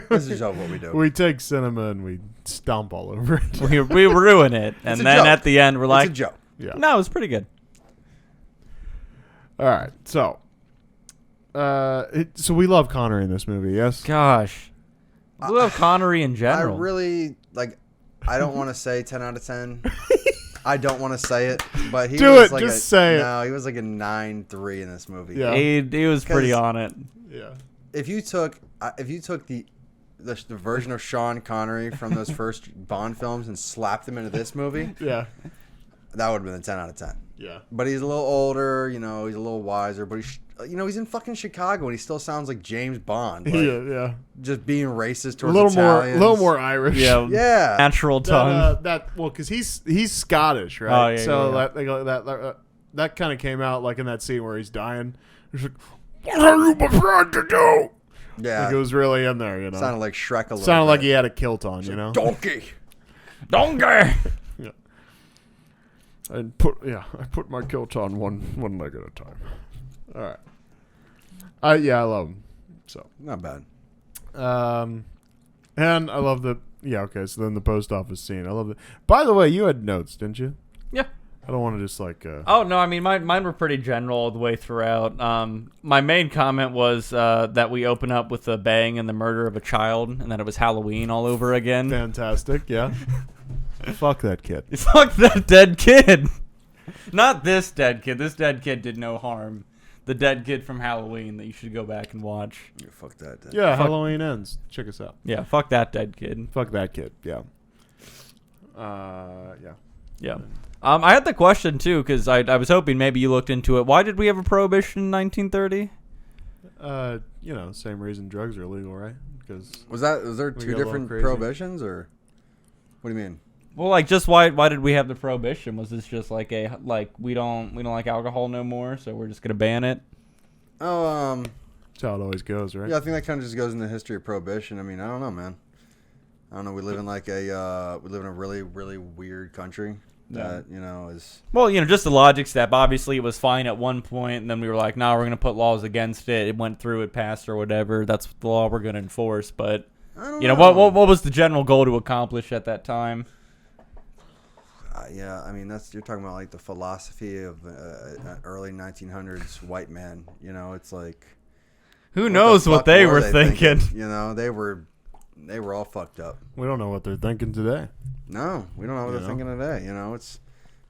C: This is what we do.
A: We take cinema and we stomp all over it.
B: We ruin it, and
C: a
B: then
C: joke.
B: at the end, we're
C: It's
B: like,
C: a joke.
A: Yeah.
B: no, it was pretty good.
A: All right. So, so we love Connery in this movie, yes?
B: Gosh. We love Connery in
C: I
B: general.
C: really, like, I don't want to say 10 out of 10. I don't want to say it, but he
A: Do
C: was
A: it,
C: like
A: just say it.
C: No, he was like a 9.3 in this movie.
A: Yeah.
B: He was pretty
C: 'Cause-
B: on it.
A: Yeah.
C: If you took the version of Sean Connery from those first Bond films and slapped him into this movie,
A: Yeah.
C: that would have been a 10 out of 10.
A: Yeah.
C: But he's a little older, he's a little wiser, but he's in fucking Chicago and he still sounds like James Bond. Like,
A: Yeah.
C: just being racist
A: A
C: towards
A: little
C: Italians.
A: more Irish.
B: Yeah.
C: Yeah.
B: Natural tongue.
A: Because he's Scottish, right?
B: Oh, yeah,
A: so
B: yeah.
A: that kind of came out like in that scene where he's dying. He's like, "What are you prepared to do?"
C: Yeah.
A: Like it was really in there, you know.
C: Sounded like Shrek a little
A: Sounded like
C: bit.
A: he had a kilt on, you know.
C: Donkey.
B: Donkey!
A: Yeah. I put my kilt on one leg at a time. All right. I love him. So.
C: Not bad.
A: And I love the so then the post office scene. I love it. By the way, you had notes, didn't you?
B: Yeah.
A: I don't want to just like
B: Oh, no, I mean, mine were pretty general all the way throughout. My main comment was that we open up with a bang and the murder of a child, and that it was Halloween all over again.
A: fantastic, yeah. Fuck that kid.
B: Fuck that dead kid. Not this dead kid. This dead kid did no harm. The dead kid from Halloween that you should go back and watch.
C: Yeah, fuck that. Then.
A: Yeah,
B: Fuck.
A: Halloween ends. Check us out.
B: Yeah, fuck that dead kid.
A: Fuck that kid. Yeah. Yeah.
B: Yeah. I had the question, too, because I was hoping maybe you looked into it. Why did we have a prohibition in 1930?
A: Same reason drugs are illegal, right? Because
C: Was there
A: We
C: two
A: got a little
C: different
A: crazy.
C: prohibitions or what do you mean?
B: Well, like, just why did we have the prohibition? Was this just like we don't like alcohol no more, so we're just gonna ban it?
C: Oh,
A: that's how it always goes, right?
C: yeah, I think that kind of just goes in the history of prohibition. I mean, I don't know, man. I don't know. We live in a really, really weird country that, is.
B: Well, just the logic step. Obviously, it was fine at one point, and then we were like, "No, we're gonna put laws against it." It went through, it passed, or whatever. That's the law we're gonna enforce. But
C: I don't
B: know,
C: know.
B: what was the general goal to accomplish at that time?
C: Yeah, I mean, you're talking about like the philosophy of an early 1900s white man. It's like
B: Who
C: what
B: knows
C: the
B: what
C: fuck
B: they were thinking?
C: They were all fucked up.
A: We don't know what they're thinking today.
C: No, we don't know what they're thinking today. It's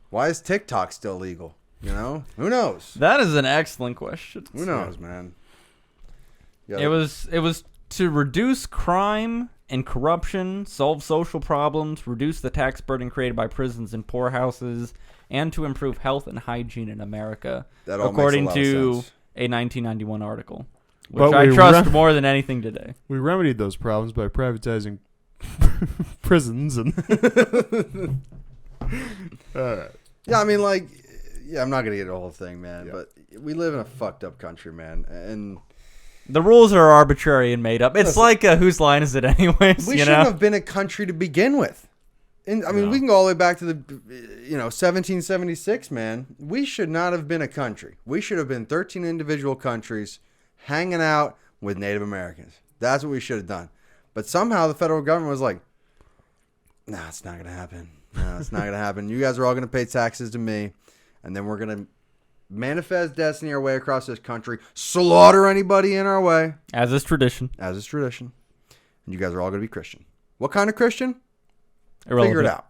C: why is TikTok still legal? Who knows?
B: That is an excellent question.
C: Who knows, man? Yeah,
B: It was to reduce crime and corruption, solve social problems, reduce the tax burden created by prisons and poorhouses, and to improve health and hygiene in America,
C: That all
B: according
C: makes a lot of
B: to
C: sense.
B: a 1991 article, which
A: But
B: I
A: we
B: trust more than anything today.
A: We remedied those problems by privatizing prisons and. All right.
C: Yeah, I mean, I'm not gonna get the whole thing, man.
A: Yeah.
C: But we live in a fucked up country, man, and
B: The rules are arbitrary and made up. It's
C: Listen.
B: like whose line is it anyways?
C: we shouldn't have been a country to begin with. And I mean,
A: No.
C: we can go all the way back to the 1776, man. We should not have been a country. We should have been 13 individual countries hanging out with Native Americans. That's what we should have done. But somehow the federal government was like, Nah, it's not gonna happen. No, it's not gonna happen. You guys are all gonna pay taxes to me, and then we're gonna manifest destiny our way across this country, slaughter anybody in our way,
B: As is tradition.
C: as is tradition. And you guys are all gonna be Christian. What kind of Christian?
B: Irrelevant.
C: Figure it out.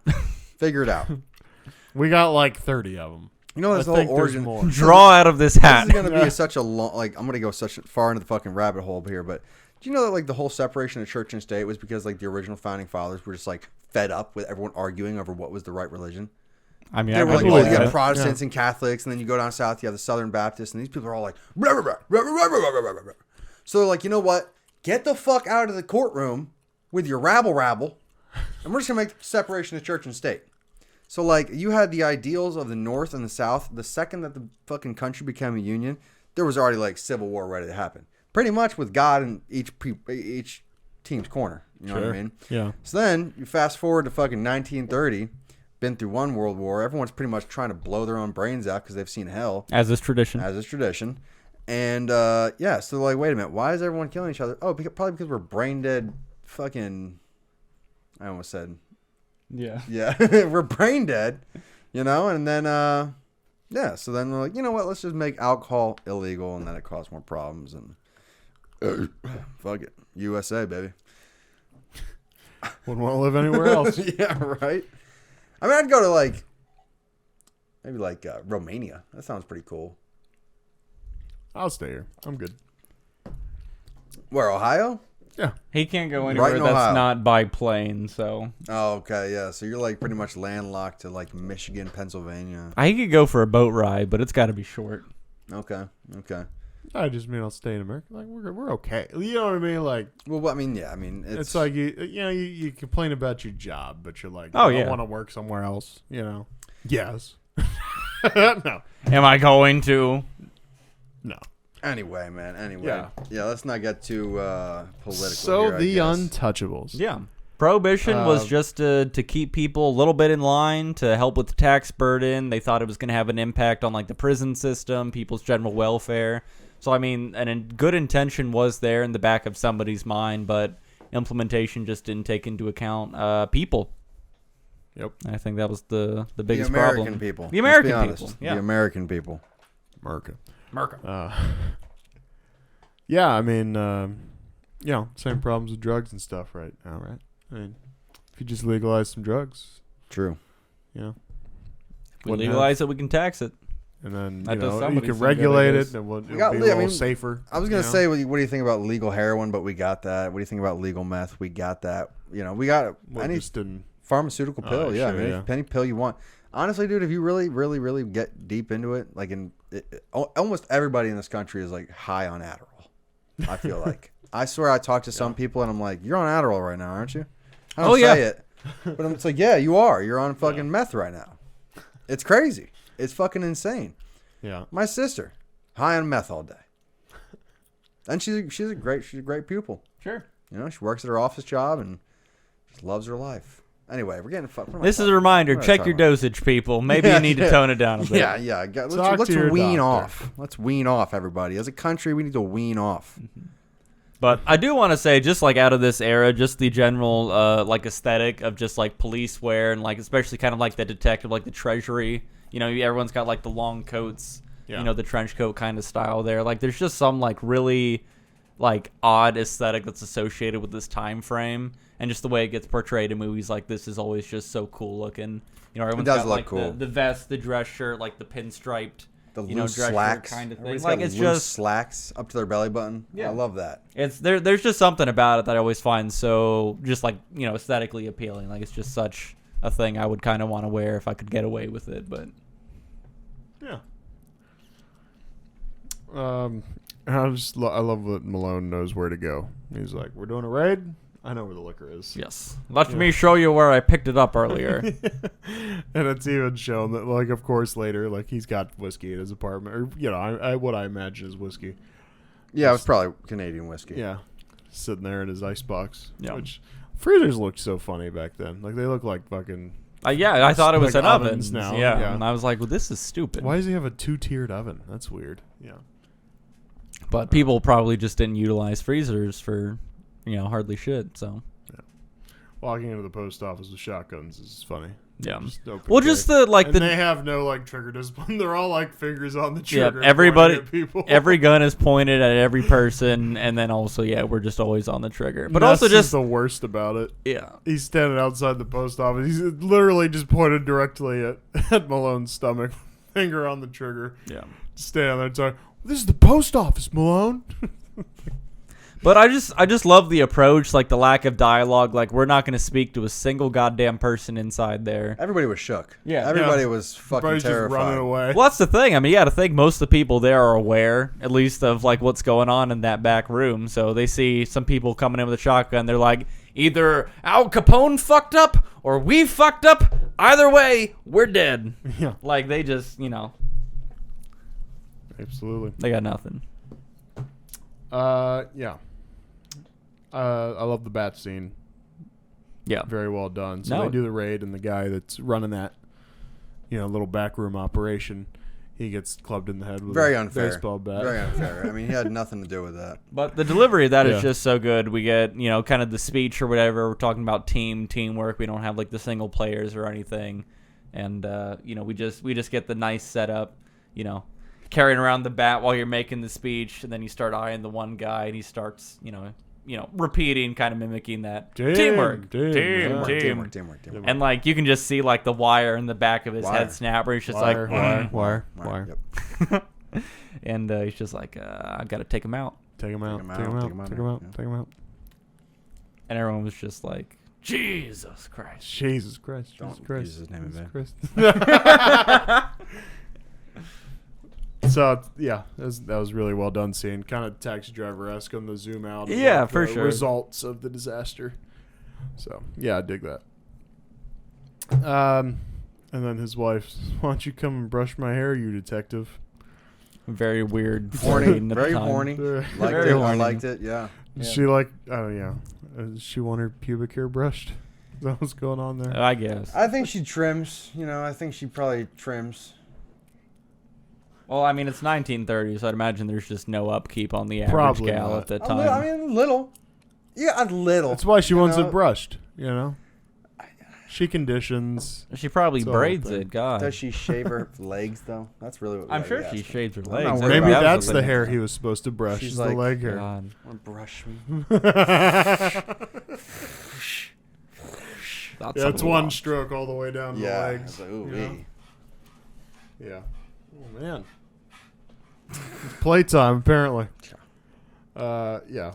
C: Figure it out.
A: We got like 30 of them.
C: You know, this
A: I
C: whole
A: think there's
C: origin.
A: more.
B: Draw out of this hat.
C: This is gonna be such a long. Like, I'm gonna go such far into the fucking rabbit hole here, but do you know that like the whole separation of church and state was because like the original founding fathers were just like fed up with everyone arguing over what was the right religion?
B: I mean,
C: They
B: I
C: were like,
B: believe
C: oh, you got
B: that.
C: Protestants and Catholics, and then you go down south, you have the Southern Baptists, and these people are all like, blah, blah, blah, blah, blah, blah, blah, blah, blah. So they're like, you know what? Get the fuck out of the courtroom with your rabble, and we're just gonna make separation of church and state. So like, you had the ideals of the North and the South. The second that the fucking country became a union, there was already like civil war ready to happen. Pretty much with God in each team's corner. You know what I mean?
A: Yeah.
C: So then you fast forward to fucking 1930. Been through one world war. Everyone's pretty much trying to blow their own brains out because they've seen hell,
B: As is tradition.
C: as is tradition. And yeah, so like, wait a minute, why is everyone killing each other? Oh, probably because we're brain dead. Fucking, I almost said,
B: Yeah.
C: yeah, we're brain dead, you know. And then yeah, so then we're like, you know what? Let's just make alcohol illegal, and then it causes more problems. And fuck it, USA, baby.
A: Wouldn't want to live anywhere else.
C: Yeah, right. I mean, I'd go to like maybe like Romania. That sounds pretty cool.
A: I'll stay here. I'm good.
C: Where, Ohio?
A: Yeah.
B: He can't go anywhere
C: Right in
B: that's
C: Ohio.
B: not by plane, so.
C: Oh, okay, yeah. So you're like pretty much landlocked to like Michigan, Pennsylvania.
B: I could go for a boat ride, but it's got to be short.
C: Okay.
A: I just mean I'll stay in America. Like we're okay. You know what I mean? Like
C: Well, I mean, yeah. I mean,
A: it's like you complain about your job, but you're like,
B: Oh,
A: I
B: yeah.
A: want to work somewhere else. You know? Yes. No.
B: Am I going to?
A: No.
C: Anyway, man. Anyway,
A: Yeah.
C: yeah. Let's not get too political.
A: So
C: here, I
A: the
C: guess.
A: Untouchables.
B: Yeah. Prohibition was just to keep people a little bit in line, to help with the tax burden. They thought it was going to have an impact on like the prison system, people's general welfare. So, I mean, good intention was there in the back of somebody's mind, but implementation just didn't take into account people.
A: Yep.
B: And I think that was the biggest
C: the American
B: problem.
C: people.
B: The
C: Let's be
B: American
C: honest.
B: people. Yeah.
C: The American people.
A: America.
B: America.
A: Yeah, I mean, you know, same problems with drugs and stuff right now, right? I mean, if you just legalize some drugs,
C: True.
A: you know,
B: If we
A: wouldn't
B: legalize it, we can tax it.
A: and then
B: That
A: you
B: does
A: know you
B: somebody
A: can
B: some good, I
A: regulate
B: guess.
A: it, and it'll
C: got-
A: be a
C: I
A: little
C: mean,
A: safer.
C: I was gonna
A: you know?
C: say, what do you think about legal heroin? But we got that. What do you think about legal meth? We got that. You know, we got
A: Well,
C: any
A: just didn't.
C: pharmaceutical
A: Oh,
C: pill. Yeah,
A: sure,
C: I mean,
A: yeah.
C: any pill you want. Honestly, dude, if you really get deep into it, like almost everybody in this country is like high on Adderall. I feel like. I swear, I talk to some people and I'm like, "You're on Adderall right now, aren't you?" I don't
B: Oh, yeah.
C: say it, but it's like, "Yeah, you are. You're on fucking meth right now." It's crazy. It's fucking insane.
A: Yeah.
C: My sister, high on meth all day, and she's a great pupil.
B: Sure.
C: You know, she works at her office job and just loves her life. Anyway, we're getting fucked.
B: This is a reminder. Check your dosage, people. Maybe you need to tone it down a bit.
C: Yeah.
A: Talk
C: Let's
A: to your
C: wean
A: doctor.
C: off. Let's wean off, everybody. As a country, we need to wean off.
B: But I do want to say, just like out of this era, just the general like aesthetic of just like police wear and like especially kind of like the detective, like the treasury. You know, everyone's got like the long coats.
A: Yeah.
B: You know, the trench coat kind of style there. Like, there's just some like really like odd aesthetic that's associated with this time frame, and just the way it gets portrayed in movies like this is always just so cool looking. You know, everyone's
C: does
B: got
C: look
B: like
C: cool.
B: the vest, the dress shirt, like the pinstriped.
C: The
B: You know,
C: loose
B: dress shirt
C: slacks,
B: kind of thing.
C: Everybody's
B: Like,
C: got
B: it's
C: loose
B: just-
C: slacks up to their belly button.
B: Yeah.
C: I love that.
B: It's there's just something about it that I always find so just like, you know, aesthetically appealing. Like, it's just such a thing I would kind of want to wear if I could get away with it. But
A: Yeah. I love that Malone knows where to go. He's like, we're doing a raid. I know where the liquor is.
B: yes, let me show you where I picked it up earlier.
A: And it's even shown that, like, of course, later, like, he's got whiskey in his apartment, or you know, what I imagine is whiskey.
C: Yeah, it was probably Canadian whiskey.
A: Yeah, sitting there in his icebox.
B: Yeah.
A: Which freezers looked so funny back then. Like, they look like fucking.
B: Yeah, I thought it was
A: Like
B: an oven.
A: ovens now,
B: Yeah.
A: yeah.
B: And I was like, well, this is stupid.
A: Why does he have a 2-tiered oven? That's weird. Yeah.
B: But people probably just didn't utilize freezers for, you know, hardly shit. So
A: walking into the post office with shotguns is funny.
B: Yeah.
A: Well,
B: just
A: carry.
B: the like
A: and
B: the
A: they have no like trigger discipline. They're all like fingers on the
B: yeah.
A: trigger.
B: Everybody,
A: pointing at people.
B: every gun is pointed at every person, and then also we're just always on the trigger. But
A: That's
B: also just
A: the worst about it.
B: yeah.
A: He's standing outside the post office. He's literally just pointed directly at Malone's stomach, finger on the trigger.
B: Yeah.
A: Standing there talking. This is the post office, Malone.
B: But I just love the approach, like the lack of dialogue. Like we're not going to speak to a single goddamn person inside there.
C: Everybody was shook.
B: Yeah.
C: Everybody was fucking
A: Everybody's just
C: terrified.
A: running away.
B: Well, that's the thing. I mean, you got to think most of the people there are aware, at least, of like what's going on in that back room. So they see some people coming in with a shotgun. They're like, either Al Capone fucked up or we fucked up. Either way, we're dead.
A: Yeah.
B: Like they just,
A: Absolutely.
B: they got nothing.
A: Yeah. I love the bat scene.
B: Yeah.
A: Very well done. So
B: No.
A: they do the raid, and the guy that's running that, little backroom operation, he gets clubbed in the head with
C: Very
A: a
C: unfair.
A: baseball bat.
C: Very unfair. I mean, he had nothing to do with that.
B: But the delivery of that is
A: Yeah.
B: just so good. We get, kind of the speech or whatever. We're talking about teamwork. We don't have like the single players or anything. And, we just get the nice setup, carrying around the bat while you're making the speech. And then you start eyeing the one guy and he starts, repeating, kind of mimicking that teamwork.
C: Teamwork.
B: And like you can just see like the wire in the back of his head snap where he's just
A: Wire.
C: Yep.
B: and he's just like, I got to take him out.
A: Take him out.
B: And everyone was just like, Jesus Christ.
A: Jesus Christ.
C: Don't
A: Jesus Christ.
C: use his name in vain.
A: Jesus Christ. So yeah, that was really well done scene. Kind of Taxi Driver-esque on the zoom out. Of
B: Yeah,
A: like
B: for
A: the
B: sure.
A: Results of the disaster. So yeah, I dig that. And then his wife, why don't you come and brush my hair, you detective?
B: Very weird.
C: Horny.
B: scene at the
C: Very
B: time.
C: horny.
A: Very
C: Liked it. I
B: horny.
C: liked it. Yeah.
A: She like, oh yeah, she want her pubic hair brushed. Is that what's going on there?
B: I guess.
C: I think she trims. I think she probably trims.
B: Well, I mean, it's 1930, so I'd imagine there's just no upkeep on the average
A: Probably
B: gal
A: not.
B: at the
C: A
B: time.
C: little, I mean, little. Yeah, a little.
A: That's why she
C: you
A: wants
C: know?
A: it brushed. She conditions.
B: She probably
A: It's the whole
B: braids
A: thing.
B: it. God.
C: Does she shave her legs though? That's really what
B: I'm
C: we
B: sure
C: gotta
B: she
C: ask.
B: shaves her
C: not
B: legs.
C: worried
A: Maybe
C: about
A: that's
C: it.
A: the hair he was supposed to brush.
C: She's
A: Is
C: like,
A: the leg hair.
B: God.
C: Wanna brush me.
B: That's
A: Yeah, it's
B: a
A: one
B: lot.
A: stroke all the way down
C: Yeah.
A: the
C: I
A: legs.
C: was like, ooh,
A: you know?
C: wee.
A: Yeah. Oh man. It's playtime apparently. Yeah.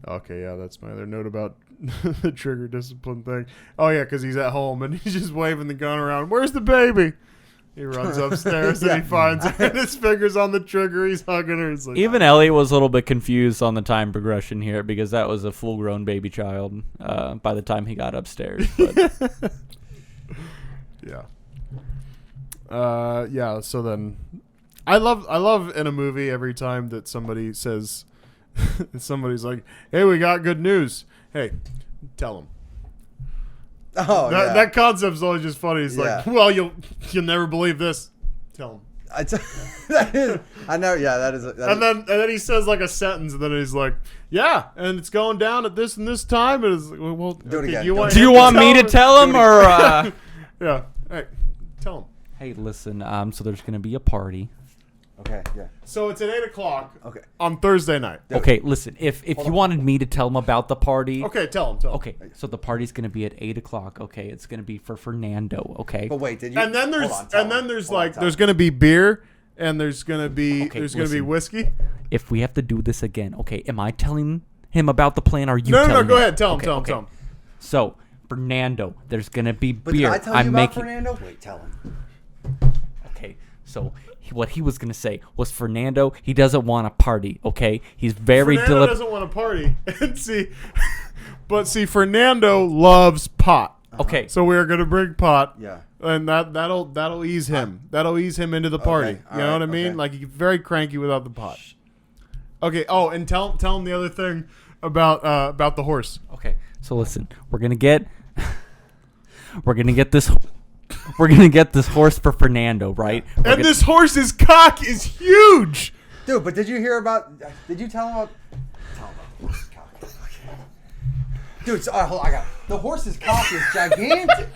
A: Okay, yeah, that's my other note about the trigger discipline thing. Oh yeah, because he's at home and he's just waving the gun around. Where's the baby? He runs upstairs
C: Yeah.
A: and he finds her and his finger's on the trigger. He's hugging her. He's like,
B: Even Elliot was a little bit confused on the time progression here because that was a full-grown baby child by the time he got upstairs. But
A: yeah. Yeah. So then, I love in a movie every time that somebody says, somebody's like, "Hey, we got good news." Hey, tell them.
C: Oh, yeah.
A: That concept's always just funny. He's like,
C: Yeah.
A: "Well, you'll never believe this." Tell them.
C: That is, I know. Yeah, that is.
A: And then he says like a sentence, and then he's like, "Yeah, and it's going down at this and this time." And it's like, well,
C: Do it
A: okay,
C: again.
A: you want
B: do you
A: him
B: want me to
A: him?
B: tell him or?
A: Yeah. Hey, tell him.
B: Hey, listen. So there's gonna be a party.
C: Okay. Yeah.
A: So it's at 8:00
C: Okay.
A: on Thursday night.
C: Dude.
B: Okay, listen. If you wanted me to tell him about the party.
A: Okay, tell him.
B: Okay, so the party's gonna be at 8:00. Okay, it's gonna be for Fernando. Okay.
C: But wait, did you?
A: And then there's
C: hold on, tell him. Hold on,
A: like
C: tell
A: there's
C: him.
A: gonna be beer and there's gonna be
B: Okay,
A: gonna be
B: listen.
A: whiskey.
B: If we have to do this again, okay, am I telling him about the plan or are you
A: No,
B: telling
A: go
B: him?
A: ahead. Tell him.
B: Okay,
A: Tell him.
B: okay.
A: Tell him.
B: So, Fernando, there's gonna be
C: But
B: beer.
C: did I tell you
B: I'm
C: about
B: making.
C: Fernando? Wait, tell him.
B: Okay, so what he was gonna say was Fernando. He doesn't want a party. Okay, he's very
A: Fernando
B: deliberate.
A: doesn't want to party. And see, Fernando loves pot.
B: Okay,
A: So we're gonna bring pot.
C: Yeah.
A: And that'll ease him. That'll ease him into the party.
C: Okay,
A: You know
C: alright,
A: what I mean?
C: okay.
A: Like he's very cranky without the pot. Okay. Oh, and tell him the other thing about the horse.
B: okay. So listen, we're gonna get this. We're gonna get this horse for Fernando, right? We're
A: And
B: gonna-
A: this horse's cock is huge.
C: Dude, but did you hear about? Did you tell him about? Tell him about the cock. Dude, hold on, the horse's cock is gigantic.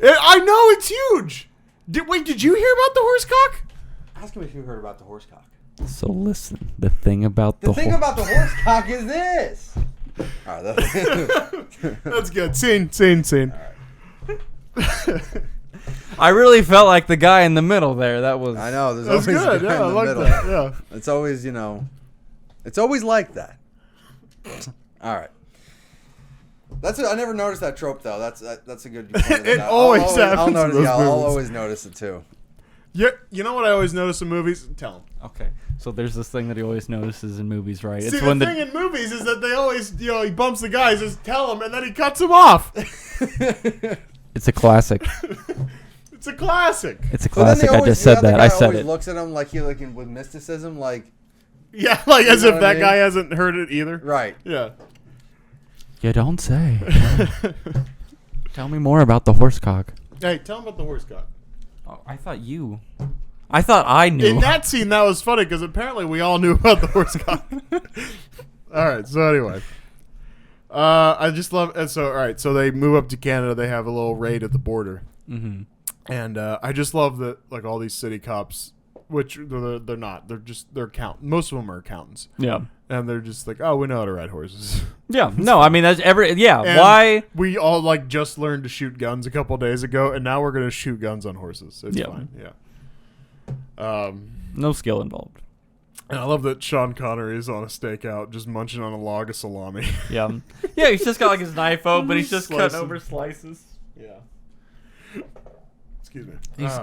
A: I know, it's huge. Did you hear about the horse cock?
C: Ask him if you heard about the horse cock.
B: So listen, the thing about
C: the about the horse cock is this. All right,
A: that's good. Scene.
C: All right.
B: I really felt like the guy in the middle there. That was.
C: I know. There's
A: That's
C: always
A: good.
C: a guy
A: Yeah, I
C: in the
A: like
C: middle.
A: that. Yeah.
C: It's always, it's always like that. All right. I never noticed that trope though. That's a good.
A: It always happens
C: I'll
A: in
C: notice.
A: those
C: Yeah, I'll
A: movies.
C: always notice it too.
A: Yeah, you know what I always notice in movies? Tell him.
B: Okay, so there's this thing that he always notices in movies, right?
A: See, the thing in movies is that they always, he bumps the guys, just tell him, and then he cuts him off.
B: It's a classic.
A: It's a classic.
B: It's a classic. I just said that. I said it.
C: Looks at him like with mysticism, like.
A: Yeah, like as
C: know
A: if
C: what
A: that
C: I mean?
A: guy hasn't heard it either.
C: Right.
A: Yeah.
B: You don't say. Tell me more about the horse cock.
A: Hey, tell him about the horse cock.
B: Oh, I thought I knew.
A: In that scene, that was funny because apparently we all knew about the horse cock. All right, so anyway. I just love... all right, so they move up to Canada. They have a little raid at the border.
B: Mm-hmm.
A: And I just love that, like, all these city cops, which they're not. They're accountants. Most of them are accountants.
B: Yeah.
A: And they're just like, oh, we know how to ride horses.
B: Yeah. No, I mean, that's yeah.
A: And
B: why?
A: We all, like, just learned to shoot guns a couple days ago, and now we're going to shoot guns on horses. It's fine. Yeah.
B: No skill involved.
A: And I love that Sean Connery is on a stakeout just munching on a log of salami.
B: Yeah. Yeah, he's just got, like, his knife out, but he's just
A: Slicing.
B: cutting over slices.
A: Yeah. Excuse me.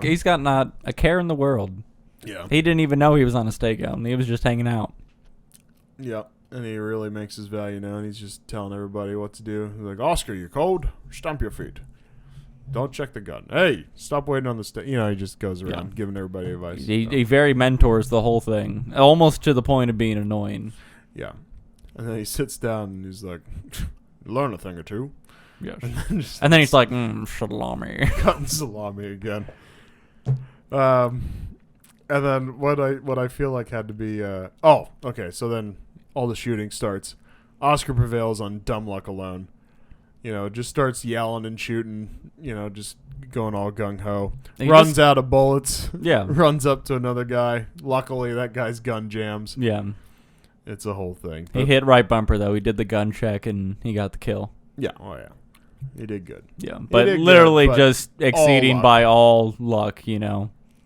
B: He's got not a care in the world.
A: Yeah.
B: He didn't even know he was on a stakeout. He was just hanging out.
A: Yep. And he really makes his value known. He's just telling everybody what to do. He's like, Oscar, you cold? Stomp your feet. Don't check the gun. Hey, stop waiting on the he just goes around giving everybody advice.
B: He very mentors the whole thing, almost to the point of being annoying.
A: Yeah. And then he sits down and he's like, learn a thing or two.
B: Yes.
A: And
B: then he's like, salami.
A: cutting salami again. And then what I feel like had to be okay, so then all the shooting starts. Oscar prevails on dumb luck alone. Just starts yelling and shooting, just going all gung-ho. Runs out of bullets.
B: Yeah.
A: Runs up to another guy. Luckily, that guy's gun jams.
B: Yeah.
A: It's a whole thing.
B: He hit right bumper, though. He did the gun check, and he got the kill.
A: Yeah. Oh, yeah. He did good.
B: Yeah. But
A: did
B: literally
A: good, but
B: just exceeding
A: luck.
B: by all luck,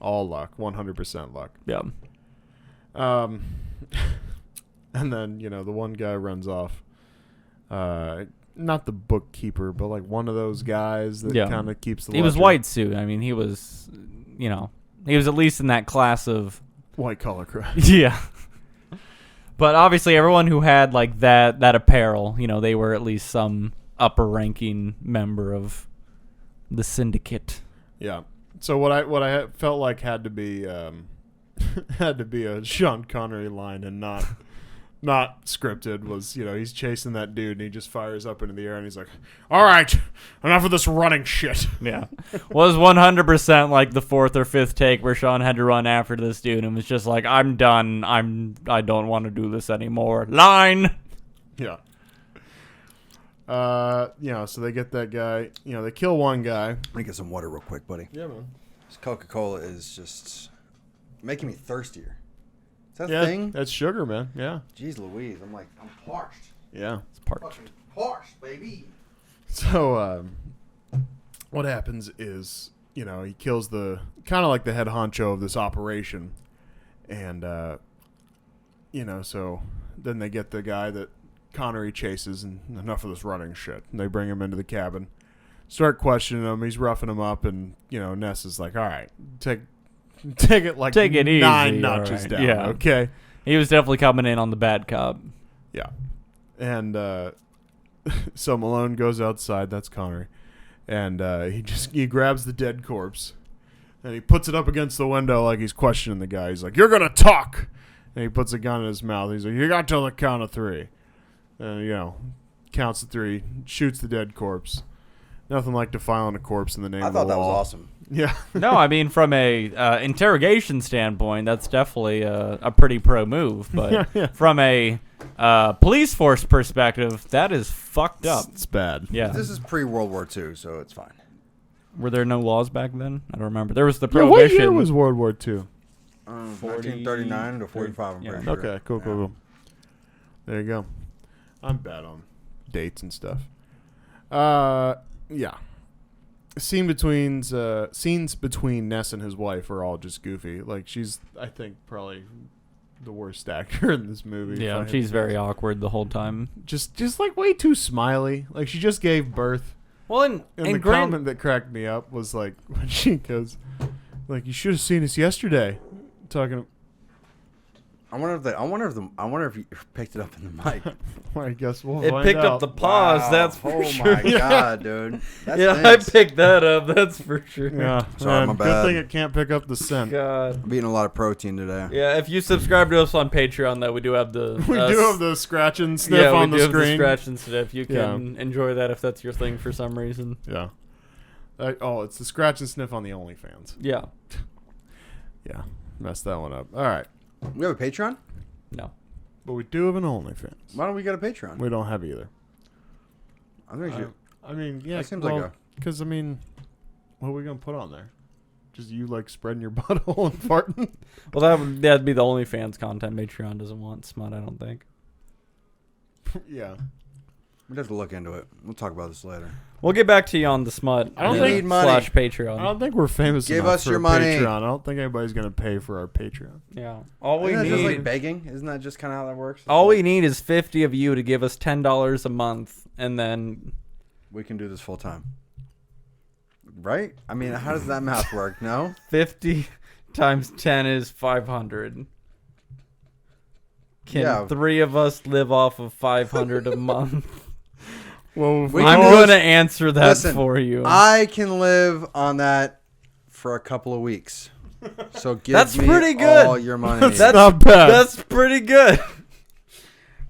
A: All luck. 100% luck.
B: Yeah.
A: And then, the one guy runs off. Not the bookkeeper, but like one of those guys that kind of keeps the
B: He was
A: ledger.
B: white suit. I mean, he was, he was at least in that class of...
A: White collar crime.
B: Yeah. But obviously everyone who had like that apparel, they were at least some upper ranking member of the syndicate.
A: Yeah. So what I felt like had to be a Sean Connery line and not scripted was, he's chasing that dude and he just fires up into the air and he's like, all right, enough of this running shit.
B: Yeah. Was 100% like the fourth or fifth take where Sean had to run after this dude and was just like, I'm done. I don't want to do this anymore. Line.
A: Yeah. So they get that guy, they kill one guy.
C: Let me get some water real quick, buddy.
A: Yeah, man.
C: This Coca-Cola is just making me thirstier. Is that a thing?
A: That's sugar, man. Yeah.
C: Jeez Louise, I'm parched.
A: Yeah.
B: It's parched.
C: Fucking parched, baby.
A: So, what happens is, he kills the kind of like the head honcho of this operation, and so then they get the guy that Connery chases, and enough of this running shit. And they bring him into the cabin, start questioning him. He's roughing him up, and Ness is like, "All right, take it easy, 9 notches
B: right.
A: down,
B: Yeah.
A: okay."
B: He was definitely coming in on the bad cop.
A: Yeah, and so Malone goes outside. That's Connery, and he grabs the dead corpse, and he puts it up against the window like he's questioning the guy. He's like, "You're gonna talk," and he puts a gun in his mouth. He's like, "You got till the count of 3," and counts to 3, shoots the dead corpse. Nothing like defiling a corpse in the name
C: I
A: of the
C: thought that was
A: law.
C: awesome.
A: Yeah.
B: No, I mean from a interrogation standpoint, that's definitely a pretty pro move. But from a police force perspective, that is fucked up.
A: It's bad.
B: Yeah.
C: This is pre-World War II, so it's fine.
B: Were there no laws back then? I don't remember. There was the
A: Yeah, what
B: prohibition.
A: year was World War II?
C: 1939 to 45, I'm pretty sure.
A: Okay, cool. There you go. I'm bad on dates and stuff. Yeah. Scenes between Ness and his wife are all just goofy. Like, she's, I think, probably the worst actor in this movie.
B: Yeah, she's very awkward the whole time.
A: Just like way too smiley. Like, she just gave birth.
B: Well, and
A: the comment that cracked me up was like when she goes, like, you should have seen us yesterday. Talking.
C: I wonder if you picked it up in the mic.
A: Well, I guess we'll
B: it
A: find
B: picked
A: out.
B: up the pause.
C: Wow.
B: That's for
C: oh
B: sure.
C: my god, dude. That's
B: Yeah,
C: nice.
B: I picked that up. That's for sure.
A: Yeah,
C: Sorry,
A: man,
C: my
A: good
C: bad.
A: thing it can't pick up the scent.
B: God.
C: I'm eating a lot of protein today.
B: Yeah, if you subscribe to us on Patreon, though, we do have the
A: We do have the scratch and sniff on the
B: we do have the
A: screen.
B: scratch and sniff. You can enjoy that if that's your thing for some reason.
A: Yeah. It's the scratch and sniff on the OnlyFans.
B: Yeah.
A: Yeah, messed that one up. All right,
C: We have a Patreon?
B: No.
A: but we do have an OnlyFans.
C: Why don't we get a Patreon?
A: We don't have either.
C: I think we should.
A: I mean, yeah,
C: That seems like a-
A: because I mean, what are we gonna put on there? Just you like spreading your butthole and farting?
B: Well, that'd be the OnlyFans content. Patreon doesn't want smut, I don't think.
A: Yeah.
C: We'd have to look into it. We'll talk about this later.
B: We'll get back to you on the smut.
A: I don't
C: We need money.
B: / Patreon.
A: I don't think we're famous
C: Give
A: enough
C: us
A: for
C: your
A: a
C: money.
A: Patreon. I don't think anybody's gonna pay for our Patreon.
B: Yeah. All we
C: Isn't that just like
B: need.
C: begging? Isn't that just kind of how that works?
B: All we need is 50 of you to give us $10 a month, and then
C: We can do this full time. Right? I mean, how does that math work? No?
B: 50 times 10 is 500. Can 3 of us live off of 500 a month?
A: Well,
C: We
B: I'm
C: can
B: going
C: both-
B: to answer that
C: Listen,
B: for you.
C: I can live on that for a couple of weeks. So give
B: That's
C: me
B: pretty good.
C: all your money.
A: That's not bad.
B: That's pretty good.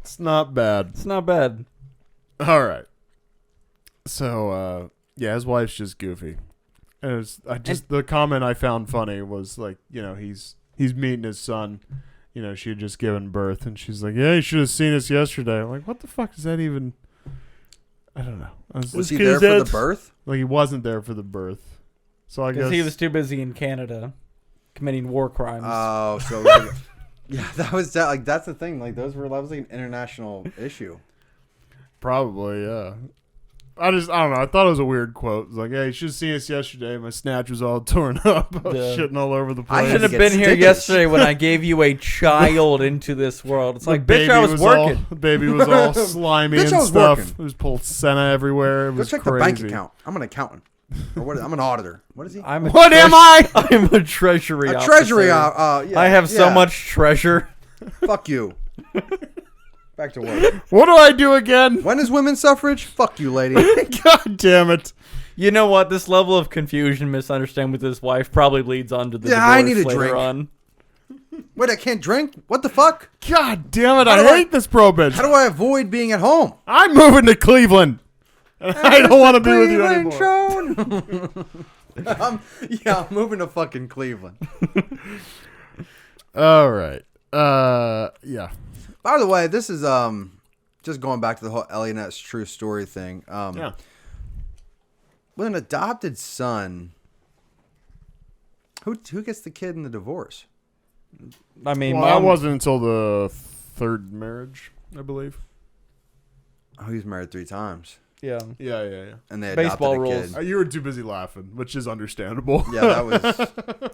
A: It's not bad.
B: It's not bad.
A: All right. So, yeah, his wife's just goofy. And the comment I found funny was like, you know, he's meeting his son. You know, she had just given birth, and she's like, "Yeah, you should have seen us yesterday." I'm like, what the fuck is that even? I don't know.
C: Was he there for the birth?
A: Like, he wasn't there for the birth. So I guess
B: Because he was too busy in Canada committing war crimes.
C: Oh, so yeah, that's the thing. Like that was like an international issue.
A: probably, yeah. I don't know. I thought it was a weird quote. It was like, "Hey, you should have seen us yesterday. My snatch was all torn up. I was
B: Yeah.
A: shitting all over the
C: I
A: place."
B: I should have
C: to
B: been
C: get
B: here
C: stickers.
B: yesterday when I gave you a child into this world. It's like,
A: The
B: bitch, I was working.
A: The baby was all slimy
C: Bitch,
A: and
C: I was
A: stuff.
C: working.
A: It was placenta everywhere. It
C: Go
A: was
C: check
A: crazy.
C: the bank account. I'm an accountant. Or what? I'm an auditor. What is he?
B: I'm a
A: What am I?
B: I'm a treasury
C: A
B: officer.
C: treasury. Yeah,
B: I have so
C: yeah.
B: much treasure.
C: Fuck you. Back to work.
A: What do I do again?
C: When is women's suffrage? Fuck you, lady.
A: God damn it.
B: You know what? This level of confusion, misunderstanding with his wife probably leads on to the
C: Yeah, I
B: divorce
C: need a
B: later
C: drink.
B: on.
C: Wait, I can't drink? What the fuck?
A: God damn it.
C: How
A: I
C: do I-
A: hate this pro bitch.
C: How do I avoid being at home?
A: I'm moving to Cleveland. And I don't want to be with you anymore.
C: I'm moving to fucking Cleveland.
A: All right. Yeah.
C: By the way, this is just going back to the whole Ellie Nett's true story thing.
A: Yeah.
C: With an adopted son, who gets the kid in the divorce?
B: I mean,
A: Well, that
B: mom,
A: wasn't until the third marriage, I believe.
C: Oh, he's married 3 times,
B: yeah.
A: Yeah.
C: and they adopted
B: Baseball
C: a
B: rules.
C: kid.
A: You were too busy laughing, which is understandable.
C: Yeah, that was.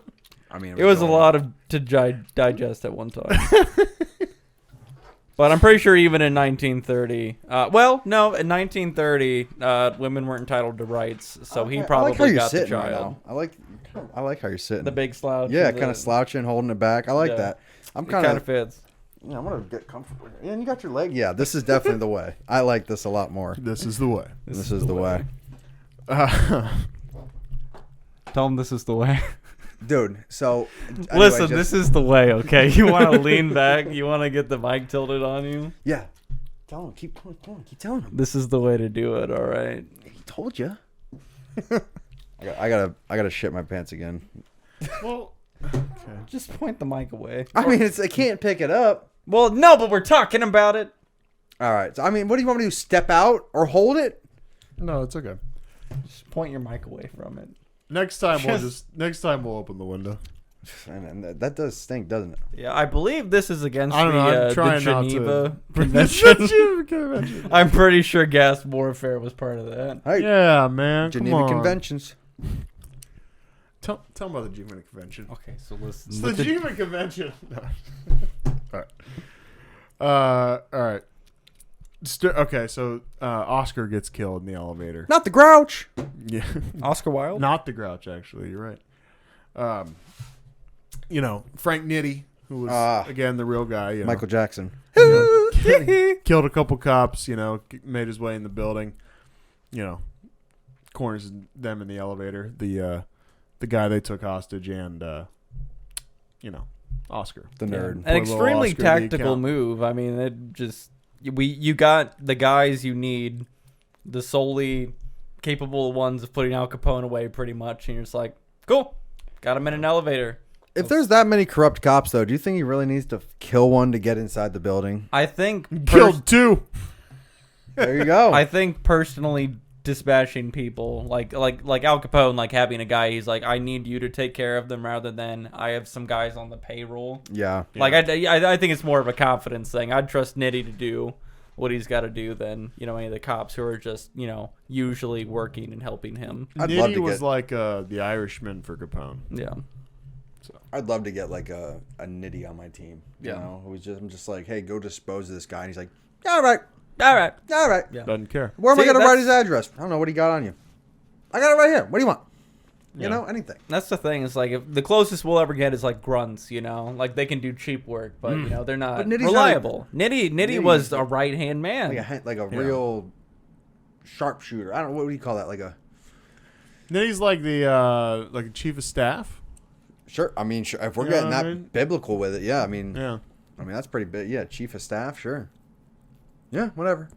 C: I mean,
B: It was a lot to digest at one time. But I'm pretty sure even in 1930, in 1930, women weren't entitled to rights, so he
C: I like how
B: probably
C: you're
B: got the
C: sitting right
B: child.
C: now. I like how you're sitting.
B: The big slouch.
C: Yeah,
B: and
C: kind of slouching, holding it back. I like
B: Yeah.
C: that. I'm
B: It
C: kind
B: kind
C: of.
B: of fits.
C: Yeah, I'm gonna get comfortable here. Yeah, and you got your leg. Yeah, this is definitely the way. I like this a lot more.
A: This is the way.
C: This is the way.
B: Tell him this is the way.
C: Dude, so anyway,
B: Listen, this is the way, okay? You want to lean back? You want to get the mic tilted on you?
C: Yeah. Tell him, keep telling him.
B: This is the way to do it, all right?
C: He told you. I gotta shit my pants again.
A: Well,
B: Just point the mic away.
C: I mean, I can't pick it up.
B: Well, no, but we're talking about it.
C: All right. So, I mean, what do you want me to do? Step out or hold it?
A: no, it's okay.
B: Just point your mic away from it.
A: Next time we'll open the window.
C: And that does stink, doesn't it?
B: Yeah, I believe this is against
A: I don't know. I'm
B: the
A: trying not
B: Geneva
A: to.
B: Convention. I'm pretty sure gas warfare was part of that.
C: Hey,
A: Yeah, man.
C: Geneva
A: come on.
C: Conventions.
A: Tell them about the Geneva Convention.
B: Okay, so listen.
A: It's the Geneva Convention. No. All right. Okay, so Oscar gets killed in the elevator.
C: Not the Grouch.
A: Yeah.
B: Oscar Wilde?
A: Not the Grouch, actually. You're right. Frank Nitti, who was, again, the real guy.
C: Michael Jackson.
A: Killed a couple cops, made his way in the building. Corners them in the elevator. The guy they took hostage and, Oscar.
C: The nerd.
B: An extremely
A: Oscar,
B: tactical move. I mean, it just you got the guys you need, the solely capable ones of putting Al Capone away, pretty much, and you're just like, cool, got him in an elevator.
C: If there's that many corrupt cops, though, do you think he really needs to kill one to get inside the building?
B: I think
A: Killed two.
C: There you go.
B: I think personally dispatching people like Al Capone, like having a guy, he's like, I need you to take care of them rather than I have some guys on the payroll.
C: Yeah.
B: Like I think it's more of a confidence thing. I'd trust Nitti to do what he's got to do than any of the cops who are just usually working and helping him.
A: Nitti was like the Irishman for Capone.
B: Yeah.
C: I'd love to get like a Nitti on my team. I'm just like, hey, go dispose of this guy. And he's like, all right.
B: All right.
C: Yeah.
A: Doesn't care.
C: Where am I
B: See,
C: going to write
B: that's-
C: his address? I don't know what he got on you. I got it right here. What do you want?
A: Yeah.
C: Anything.
B: That's the thing. It's like if the closest we'll ever get is like grunts. Like they can do cheap work, but they're not
C: But Nitti's
B: reliable. Nitti
C: Nitti
B: was a right hand man.
C: Like a real sharpshooter. I don't know. What do you call that? Like a...
A: Nitti's like the like chief of staff.
C: Sure. I mean, sure. If we're
A: You know
C: getting
A: what I
C: that
A: mean?
C: biblical with it, yeah. I mean,
A: Yeah.
C: that's pretty big. Yeah, chief of staff, sure. Yeah, whatever.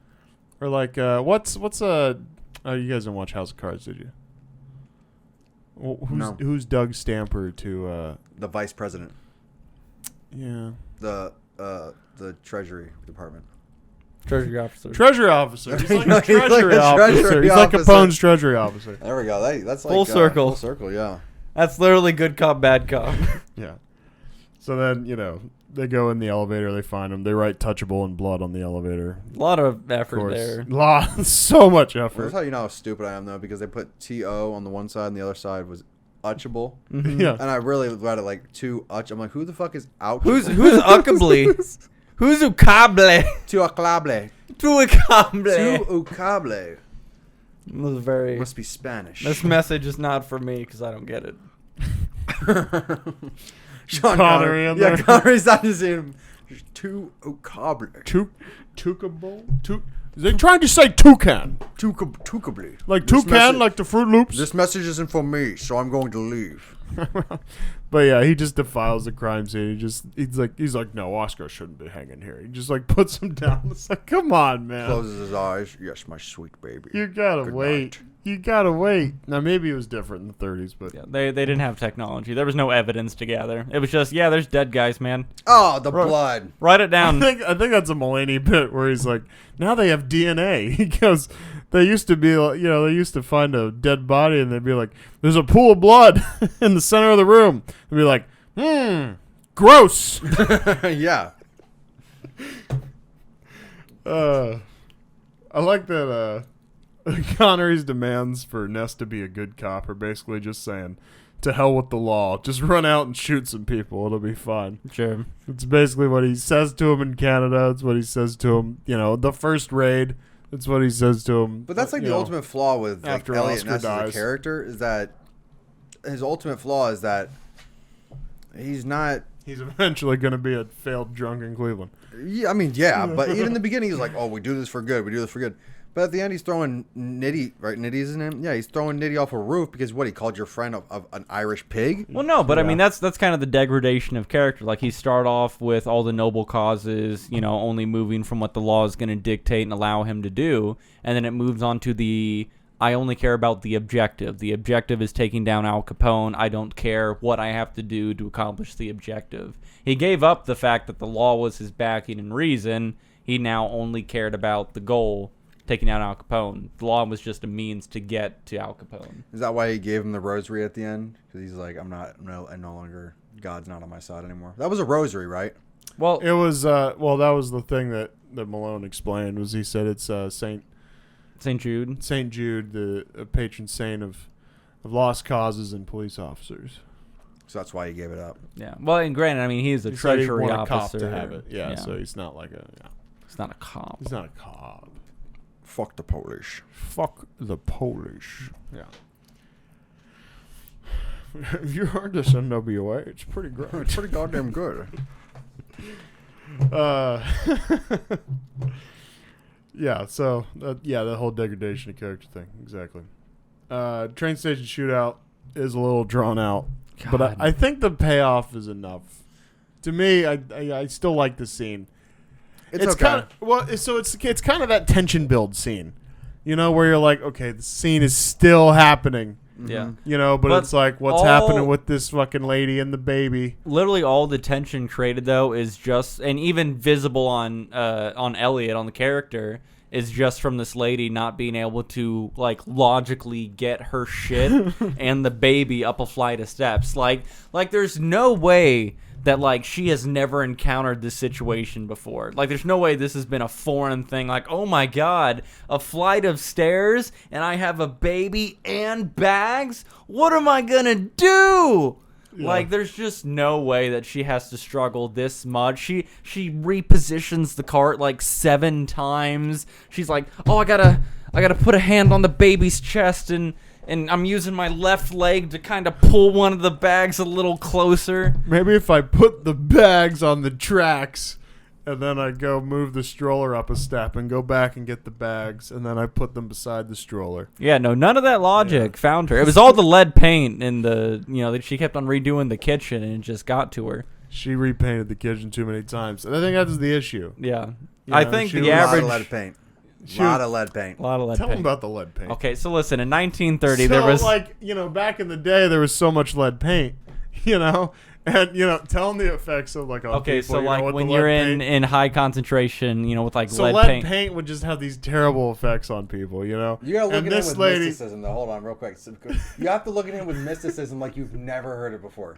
A: Or like what's you guys didn't watch House of Cards, did you? Who's Doug Stamper to
C: The vice president.
A: Yeah.
C: The Treasury Department.
B: Treasury officer.
A: Treasury officer. He's like a
C: He's like
A: treasury
C: a
A: officer.
C: treasury
A: He's like
C: officer.
A: Capone's treasury officer.
C: There we go. That's like
B: Full circle.
C: Full circle, yeah.
B: That's literally good cop, bad cop.
A: Yeah. So then, they go in the elevator, they find him, they write touchable in blood on the elevator.
B: A lot of
A: Of
B: effort
A: course.
B: there.
A: So much
C: Well, that's
A: effort.
C: how you know how stupid I am, though, because they put T-O on the one side and the other side was Untouchable.
A: Yeah.
C: And I really read it like two Utch. I'm like, who the fuck is out?
B: Who's Uckably? Who's Ucable?
C: Tuaclable.
B: Ucable.
C: Tuacable.
B: It was very.
C: Must be Spanish.
B: This message is not for me because I don't get it.
C: Sean
A: Connery in
C: Yeah,
A: there.
C: Connery's not just saying Tuacable.
A: Toucable? Is they trying to say toucan?
C: Tuacable.
A: Like
C: This
A: toucan,
C: message-
A: like the Fruit Loops?
C: This message isn't for me, so I'm going to leave.
A: But yeah, he just defiles the crime scene. He's like, no, Oscar shouldn't be hanging here. He just like puts him down. It's like, come on, man.
C: Closes his eyes. Yes, my sweet baby.
A: You gotta
C: Good
A: wait.
C: night.
A: You gotta wait. Now maybe it was different in the 30s, but
B: Yeah, they didn't have technology. There was no evidence to gather. It was just, there's dead guys, man.
C: Oh, the blood.
B: Write it
A: I
B: down.
A: think that's a Mulaney bit where he's like, now they have DNA. He goes, they used to be like, they used to find a dead body and they'd be like, there's a pool of blood in the center of the room. They'd be like, gross.
C: Yeah.
A: I like that Connery's demands for Ness to be a good cop are basically just saying, to hell with the law. Just run out and shoot some people. It'll be fine.
B: Sure.
A: It's basically what he says to him in Canada. It's what he says to him, the first raid. It's what he says to him.
C: But that's like the ultimate flaw with like,
A: after
C: Elliot
A: Oscar
C: Ness as
A: dies.
C: a character is that his ultimate flaw is that he's not.
A: He's eventually going to be a failed drunk in Cleveland.
C: Yeah, I mean, yeah, but even in the beginning, he's like, "Oh, we do this for good. We do this for good." But at the end, he's throwing Nitti, right? Nitti's his name. Yeah, he's throwing Nitti off a roof because what he called your friend of an Irish pig.
B: Well, no, but I
A: Yeah.
B: mean that's kind of the degradation of character. Like he start off with all the noble causes, only moving from what the law is going to dictate and allow him to do, and then it moves on to the I only care about the objective. The objective is taking down Al Capone. I don't care what I have to do to accomplish the objective. He gave up the fact that the law was his backing and reason. He now only cared about the goal, taking out Al Capone. The law was just a means to get to Al Capone.
C: Is that why he gave him the rosary at the end? Because he's like, I'm no longer, God's not on my side anymore. That was a rosary, right?
B: Well,
A: It was that was the thing that Malone explained. Was he said it's Saint
B: Jude.
A: St. Jude, the patron saint of lost causes and police officers.
C: So that's why he gave it up.
B: Yeah. Well, and granted, I mean, he's a
A: He said he
B: treasury
A: want a cop
B: officer.
A: to have it. Yeah, so he's not like a. Yeah.
B: He's not a cop.
A: He's not a cop.
C: Fuck the Polish.
A: Fuck the Polish. Yeah. If you heard this NWA, it's pretty great.
C: It's pretty goddamn good.
A: Yeah, so, the whole degradation of character thing. Exactly. Train station shootout is a little drawn out.
B: God.
A: But I think the payoff is enough. To me, I still like the scene.
C: It's okay.
A: Kind of, it's kind of that tension build scene. You know, where you're like, okay, the scene is still happening.
B: Yeah.
A: You know, but it's like, what's happening with this fucking lady and the baby?
B: Literally all the tension created, though, is just, and even visible on Elliot, on the character, is just from this lady not being able to, like, logically get her shit and the baby up a flight of steps. Like there's no way that, like, she has never encountered this situation before. Like, there's no way this has been a foreign thing. Like, oh my God, a flight of stairs and I have a baby and bags? What am I gonna do? Yeah. Like, there's just no way that she has to struggle this much. She repositions the cart like 7 times. She's like, oh, I gotta put a hand on the baby's chest and I'm using my left leg to kind of pull one of the bags a little closer.
A: Maybe if I put the bags on the tracks and then I go move the stroller up a step and go back and get the bags and then I put them beside the stroller.
B: Yeah, no, none of that logic found her. It was all the lead paint and that she kept on redoing the kitchen and it just got to her.
A: She repainted the kitchen too many times. And I think that's the issue.
B: Yeah.
A: I
B: think
A: the
B: the average...
C: A lot of lead paint. A lot of lead paint.
A: Tell them about the lead paint.
B: Okay, so listen, in 1930 there was...
A: back in the day there was so much lead paint, and, tell them the effects of, like, on
B: okay,
A: people,
B: so, like, when you're in high concentration, with, like,
A: so
B: lead
A: paint would just have these terrible effects on people,
C: You gotta look at it with mysticism, though. Hold on, real quick. You have to look at it with mysticism like you've never heard it before.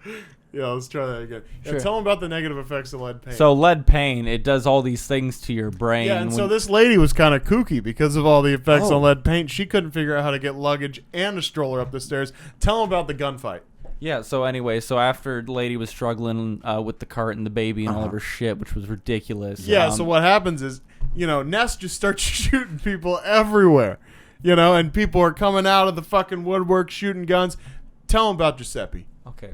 A: Yeah, let's try that again.
B: Sure.
A: Yeah, tell them about the negative effects of lead paint.
B: So lead paint, it does all these things to your brain.
A: Yeah, and so this lady was kind of kooky because of all the effects on lead paint. She couldn't figure out how to get luggage and a stroller up the stairs. Tell them about the gunfight.
B: Yeah, so anyway, after the lady was struggling with the cart and the baby and all of her shit, which was ridiculous.
A: Yeah, so what happens is, Ness just starts shooting people everywhere, and people are coming out of the fucking woodwork shooting guns. Tell them about Giuseppe.
B: Okay.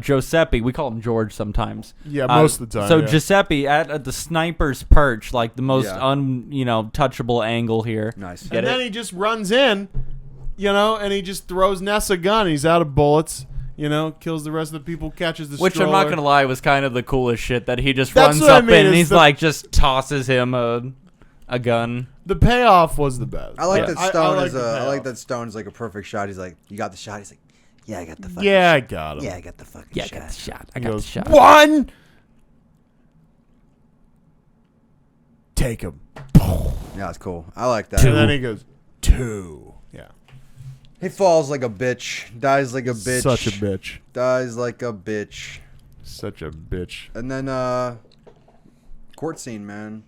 B: Giuseppe, we call him George sometimes.
A: Yeah, most of the time.
B: So
A: yeah.
B: Giuseppe at the sniper's perch, like the most touchable angle here.
C: Nice.
A: And then he just runs in, and he just throws Ness a gun. He's out of bullets. Kills the rest of the people, catches the
B: Which
A: stroller.
B: I'm not gonna lie was kind of the coolest shit that he just
A: That's
B: runs
A: what I
B: up
A: mean,
B: in and
A: is
B: he's like just tosses him a gun.
A: The payoff was the best.
C: I like
B: Yeah.
C: that Stone
A: I like
C: is
A: the
C: I
A: payoff.
C: like that Stone's like a perfect shot. He's like, you got the shot. He's like, yeah, I got the fucking
A: Yeah, I
C: shot.
A: got him.
C: Yeah, I got the fucking
B: Yeah, I
C: shot.
B: got the shot. I
A: He
B: got the
A: goes,
B: shot.
A: 1. Take him.
C: Yeah, that's cool. I like that.
A: And then he goes, 2. Yeah.
C: He falls like a bitch. Dies like a bitch.
A: Such a bitch.
C: Dies like a bitch.
A: Such a bitch.
C: And then court scene, man.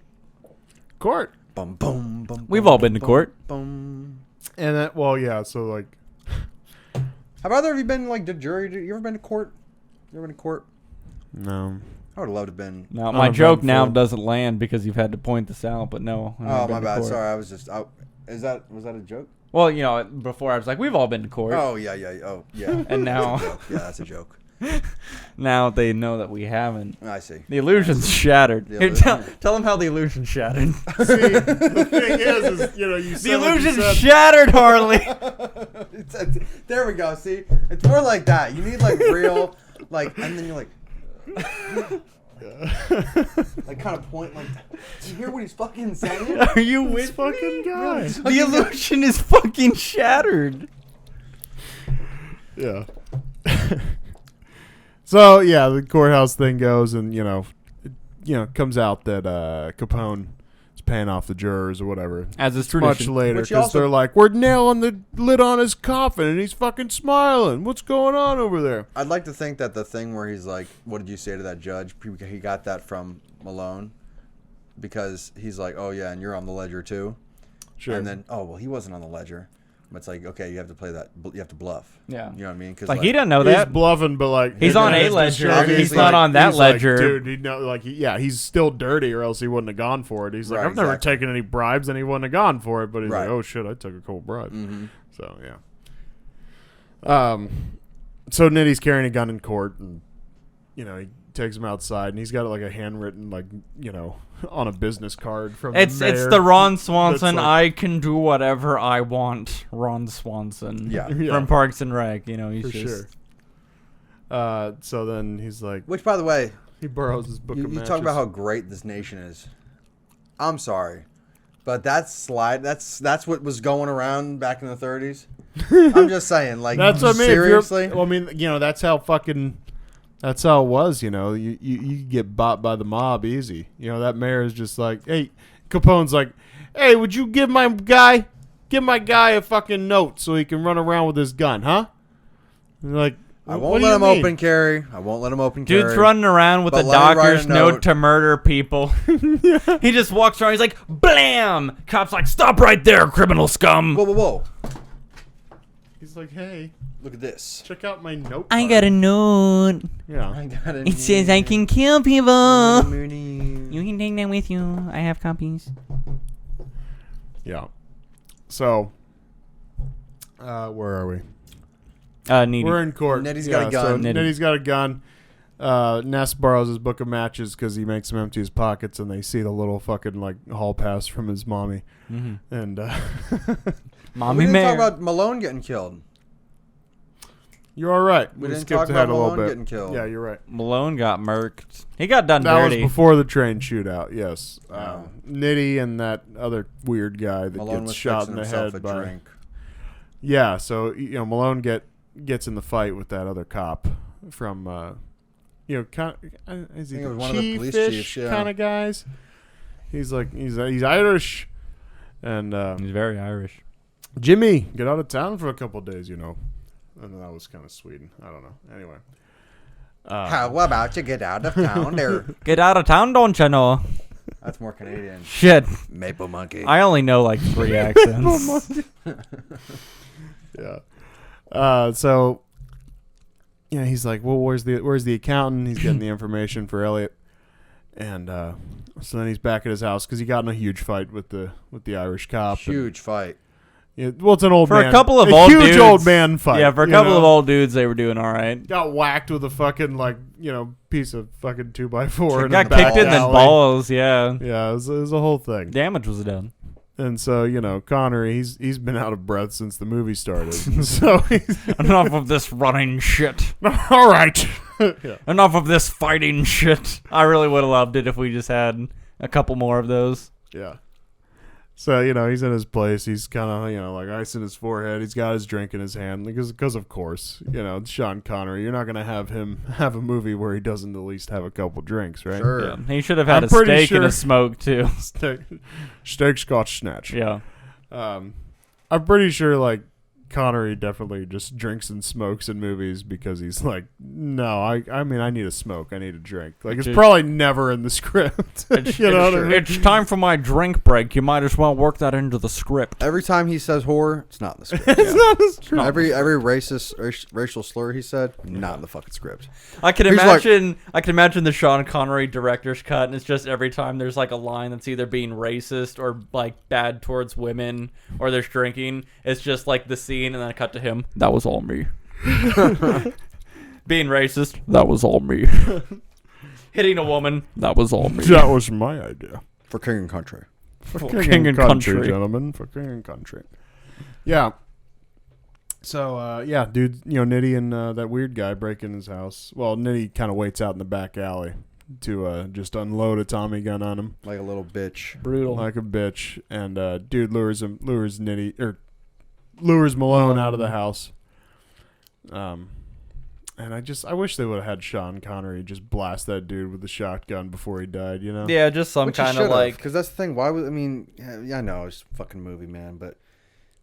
A: Court.
C: Bum bum bum.
B: We've
C: bum,
B: all been to
C: bum,
B: court.
C: Bum.
A: And then, well, yeah, so like,
C: Have either of you been like to jury? You ever been to court? You ever been to court?
A: no.
C: I would have loved to have been.
B: Now my
A: I've
B: joke
A: been
B: now
A: before.
B: doesn't land because you've had to point this out, but no. I've never
C: Oh,
B: been
C: my
B: to
C: bad.
B: court.
C: Sorry, I was just. Was that a joke?
B: Well, before I was like, we've all been to court.
C: Oh yeah. Oh yeah.
B: And now,
C: Yeah, that's a joke.
B: now they know that we haven't.
C: I see.
B: The illusion's shattered.
C: The
B: Here,
C: illusion-
B: tell them how the illusion's shattered.
A: See, the thing is you
B: The
A: said what you
B: illusion's
A: said.
B: shattered, Harley.
C: There we go. See, it's more like that. You need like real, like, and then you're like, like kind of point like, do you hear what he's fucking saying?
B: Are you
A: This
B: with
A: fucking guy.
B: The illusion is fucking shattered.
A: Yeah. So yeah, the courthouse thing goes, and it comes out that Capone is paying off the jurors or whatever.
B: As is
A: Much
B: tradition.
A: later,
C: But you
A: because
C: also-
A: they're like, we're nailing the lid on his coffin, and he's fucking smiling. What's going on over there?
C: I'd like to think that the thing where he's like, what did you say to that judge? He got that from Malone, because he's like, oh yeah, and you're on the ledger too.
A: Sure.
C: And then, oh well, he wasn't on the ledger. But it's like, okay, you have to play that. You have to bluff.
B: Yeah.
C: You know what I mean? Cause
B: Like, he doesn't know
A: He's
B: that.
A: bluffing, but like
B: He's on a
A: his
B: ledger.
A: distributor,
C: He's
B: not on that
A: he's like,
B: ledger.
A: dude, he know, like, he's still dirty, or else he wouldn't have gone for it. He's like,
C: Right,
A: I've never
C: exactly.
A: taken any bribes, and he wouldn't have gone for it. But he's
C: Right.
A: like, oh shit, I took a couple bribes.
C: Mm-hmm.
A: So yeah. So Nitty's carrying a gun in court, and he takes him outside, and he's got like a handwritten, like on a business card from
B: It's
A: the mayor.
B: the Ron Swanson.
A: like-
B: I can do whatever I want. Ron Swanson.
C: Yeah.
A: Yeah.
B: From Parks and Rec. He's
A: for
B: just
A: sure. So then he's like,
C: Which, by the way,
A: he borrows his book
C: you
A: of
C: talk
A: matches.
C: about how great this nation is. I'm sorry, but that's what was going around back in the 30s. I'm just saying, like,
A: That's what I mean. If you're-
C: seriously.
A: Well, I mean, that's how fucking. That's how it was, You get bought by the mob easy. That mayor is just like, hey, Capone's like, hey, would you give my guy a fucking note so he can run around with his gun, huh? And they're like,
C: I
A: what
C: won't
A: do
C: let
A: you
C: him
A: mean?
C: open carry. I won't let him open carry.
B: dude's running around with
C: But
B: a
C: let me write a
B: doctor's note
C: note.
B: to murder people. He just walks around. He's like, blam! Cops like, stop right there, criminal scum.
C: Whoa, whoa, whoa!
A: He's like, hey,
C: Look at this.
A: check out my note.
B: I
A: card."
B: got a note.
A: Yeah.
C: I got it.
B: It says I can kill people.
C: You
B: You can take that with you. I have copies.
A: Yeah. So, where are we?
B: Needy.
A: We're in court.
C: Nettie's got a gun.
A: So
B: Nettie.
A: Nettie's got a gun. Ness borrows his book of matches because he makes him empty his pockets, and they see the little fucking like hall pass from his mommy.
B: Mhm.
A: And
C: We
B: Mommy
C: didn't
B: Mary.
C: talk about Malone getting killed.
A: you're all right.
C: We didn't
A: skipped
C: talk
A: ahead
C: about
A: a little
C: Malone
A: bit.
C: getting killed.
A: Yeah, you're right.
B: Malone got murked. He got done
A: That
B: dirty.
A: was before the train shootout. Yes.
C: Oh.
A: Nitty and that other weird guy that
C: Malone
A: gets
C: was
A: shot
C: fixing
A: in the
C: himself
A: head
C: a
A: by.
C: drink.
A: Yeah. So Malone gets in the fight with that other cop from kind of, is he
C: I think it was one
A: the
C: of the police
A: chief-ish
C: chiefs, yeah.
A: kind of guys? He's like he's Irish, and
B: He's very Irish.
A: Jimmy, get out of town for a couple of days, and that was kind of Sweden. I don't know. Anyway,
C: How about you get out of town there?
B: Get out of town, don't you know?
C: That's more Canadian.
B: Shit.
C: Maple monkey.
B: I only know like 3 accents.
A: yeah. So he's like, well, where's the accountant? He's getting the information for Elliot, and so then he's back at his house because he got in a huge fight with the Irish cop.
C: Huge fight.
A: Well, it's an old
B: For
A: man.
B: a couple of
A: a
B: old
A: huge
B: dudes.
A: old man fight.
B: Yeah, for a
A: you
B: couple of
A: know?
B: old dudes, they were doing all right.
A: Got whacked with a fucking piece of fucking 2x4.
B: Got
A: a back
B: kicked in the
A: alley.
B: balls, yeah.
A: Yeah, it was a whole thing.
B: Damage was done.
A: And so Connery, he's been out of breath since the movie started. So he's
B: Enough of this running shit.
A: all right. Yeah.
B: Enough of this fighting shit. I really would have loved it if we just had a couple more of those.
A: Yeah. So, he's in his place. He's kind of, like ice in his forehead. He's got his drink in his hand because of course, it's Sean Connery. You're not going to have him have a movie where he doesn't at least have a couple drinks, right?
C: Sure.
B: Yeah. He should have had
A: I'm
B: a
A: pretty
B: steak and
A: sure-
B: a smoke, too.
A: Steak Scotch Snatch.
B: Yeah.
A: I'm pretty sure, Connery definitely just drinks and smokes in movies because he's like, no, I mean, I need a smoke. I need a drink. It's probably never in the script. You know what I mean?
B: It's time for my drink break. You might as well work that into the script.
C: Every time he says whore, it's not in the script.
A: It's not the script.
C: Every racial slur he said, not in the fucking script.
B: I can
C: He's like-
B: imagine the Sean Connery director's cut, and it's just every time there's a line that's either being racist or bad towards women, or there's drinking. It's just the scene, and then I cut to him. That was all me. Being racist. That was all me. Hitting a woman. That was all me.
A: That was my idea.
C: For King and Country.
A: For
B: King and country.
A: gentlemen. For king and country. Yeah. So, dude, Nitty and that weird guy break in his house. Well, Nitty kind of waits out in the back alley to just unload a Tommy gun on him
C: Like a little bitch.
B: Brutal.
A: like a bitch, and dude lures Malone out of the house. And I wish they would have had Sean Connery just blast that dude with the shotgun before he died. You know?
B: Yeah, just some kind of like.
C: Because that's the thing. Why would yeah, I know it's a fucking movie, man, but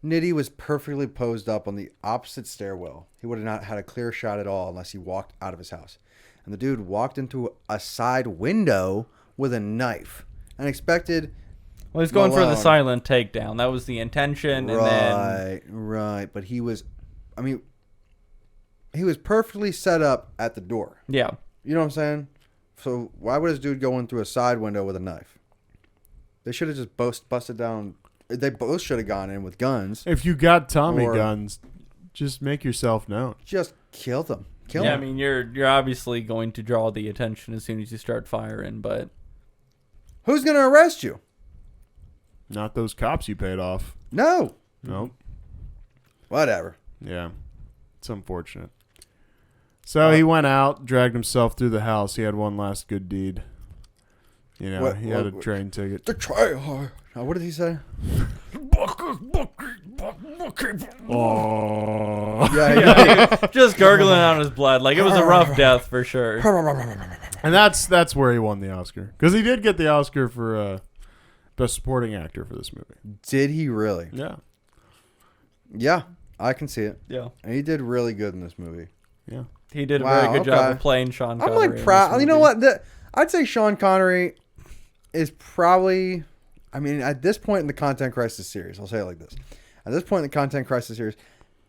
C: Nitty was perfectly posed up on the opposite stairwell. He would have not had a clear shot at all unless he walked out of his house. And the dude walked into a side window with a knife and expected.
B: Well, he's going for the
C: Malone.
B: silent takedown. That was the intention, and then
C: Right. But he was perfectly set up at the door.
B: yeah,
C: You know what I'm saying? So why would this dude go in through a side window with a knife? They should have just busted down. They both should have gone in with guns.
A: If you got Tommy
C: Or-
A: guns, just make yourself known.
C: Just kill them. Kill
B: yeah. I
C: them.
B: mean, you're obviously going to draw the attention as soon as you start firing, but
C: Who's going to arrest you?
A: Not those cops you paid off.
C: No.
A: Nope.
C: Whatever.
A: Yeah. It's unfortunate. So he went out, dragged himself through the house. He had one last good deed. You know, he had a train ticket.
C: The try hard. What did he say?
A: Oh.
C: Yeah.
B: just gurgling out his blood. Like, it was a rough death for sure.
A: And that's where he won the Oscar. Because he did get the Oscar for Best Supporting Actor for this movie.
C: Did he really?
A: Yeah.
C: Yeah. I can see it.
B: Yeah,
C: And he did really good in this movie.
A: Yeah.
B: he did a
C: Wow,
B: very good job
C: okay.
B: of playing Sean Connery.
C: I'm
B: in
C: like
B: this
C: proud. You know
B: movie.
C: what? I'd say Sean Connery is probably. I mean, at this point in the Content Crisis series, I'll say it like this: at this point in the Content Crisis series,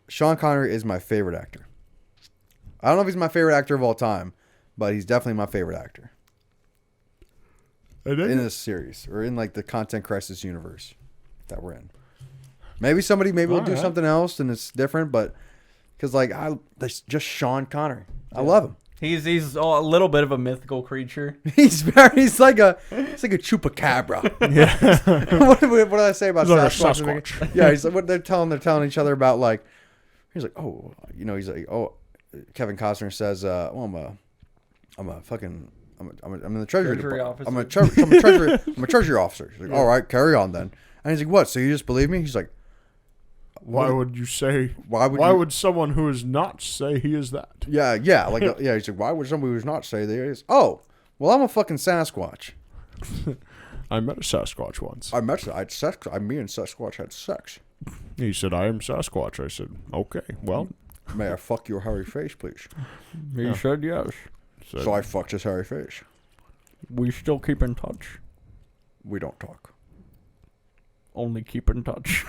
C: Sean Connery is my favorite actor. I don't know if he's my favorite actor of all time, but he's definitely my favorite actor in this series or in like the Content Crisis universe that we're in. Maybe we'll do something else and it's different, but because like that's just Sean Connery. I love him.
B: He's a little bit of a mythical creature.
C: He's like a chupacabra.
A: Yeah.
C: what did I say about
A: He's like a
C: Sasquatch?
A: Sasquatch.
C: Yeah, he's like what they're telling each other about like. He's like, oh, you know, he's like, oh, Kevin Costner says, well, I'm in the treasury
B: Treasury
C: department.
B: officer.
C: I'm a treasury officer. He's like, all right, carry on then. And he's like, what? So you just believe me? He's like,
A: Why would you say?
C: Why
A: Why
C: you-
A: would someone who is not say he is that?
C: yeah. He's like, why would somebody who's not say they is? Oh, well, I'm a fucking Sasquatch.
A: I met a Sasquatch once.
C: Me and Sasquatch had sex.
A: He said, "I am Sasquatch." I said, "Okay, well."
C: May I fuck your hairy face, please?
B: He said yes.
C: So I fucked his hairy face.
B: We still keep in touch.
C: We don't talk.
B: Only keep in touch.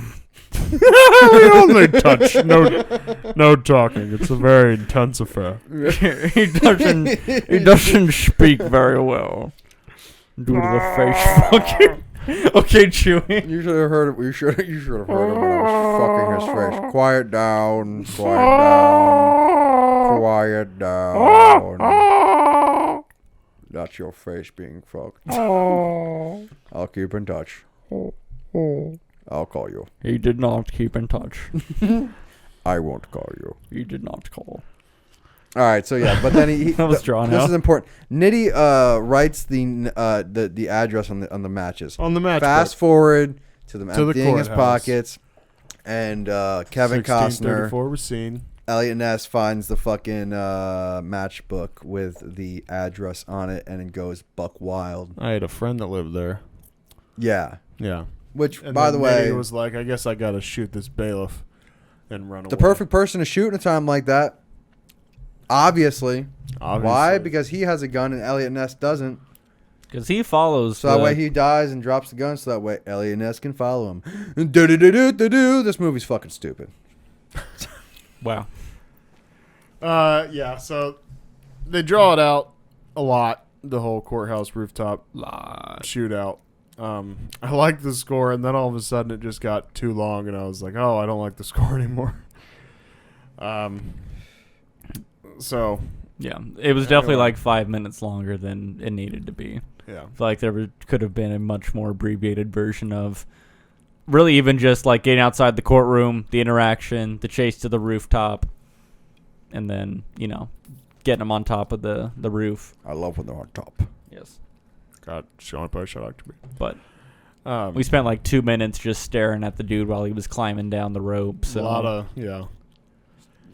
A: We only touch, no talking. It's a very intense affair.
B: he doesn't speak very well due to the face fucking. Okay, Chewie.
C: You should have heard it. You should have heard him when I was fucking his face. Quiet down. Quiet down. That's your face being fucked. I'll keep in touch. I'll call you.
B: He did not keep in touch.
C: I won't call you.
B: He did not call.
C: All right, so yeah, but then he
B: That was drawn
C: this
B: out.
C: is important. Nitty writes the address on the matches.
A: On the match.
C: Fast forward to them
A: To the
C: emptying his
A: courthouse.
C: pockets, and Kevin Costner,
A: 1634 was seen.
C: Elliot Ness finds the fucking matchbook with the address on it, and it goes buck wild.
A: I had a friend that lived there.
C: Yeah,
A: Yeah.
C: which
A: And
C: by
A: then
C: the way,
A: Nitty was like, I guess I got to shoot this bailiff and run away.
C: the perfect person to shoot in a time like that. Obviously. Why? Because he has a gun and Elliot Ness doesn't.
B: Because he follows.
C: So that way he dies and drops the gun. So that way Elliot Ness can follow him. Do-do-do-do-do-do. This movie's fucking stupid.
B: Wow.
A: Yeah, so they draw it out a lot, the whole courthouse rooftop shootout. I liked the score, and then all of a sudden it just got too long, and I was like, oh, I don't like the score anymore. So,
B: Yeah, it was definitely like 5 minutes longer than it needed to be.
A: yeah.
B: I feel like could have been a much more abbreviated version of really even just like getting outside the courtroom, the interaction, the chase to the rooftop, and then, getting them on top of the roof.
C: I love when they're on top.
B: Yes.
A: God, Sean probably shut out to me.
B: But we spent like 2 minutes just staring at the dude while he was climbing down the rope. So
A: a lot of, yeah.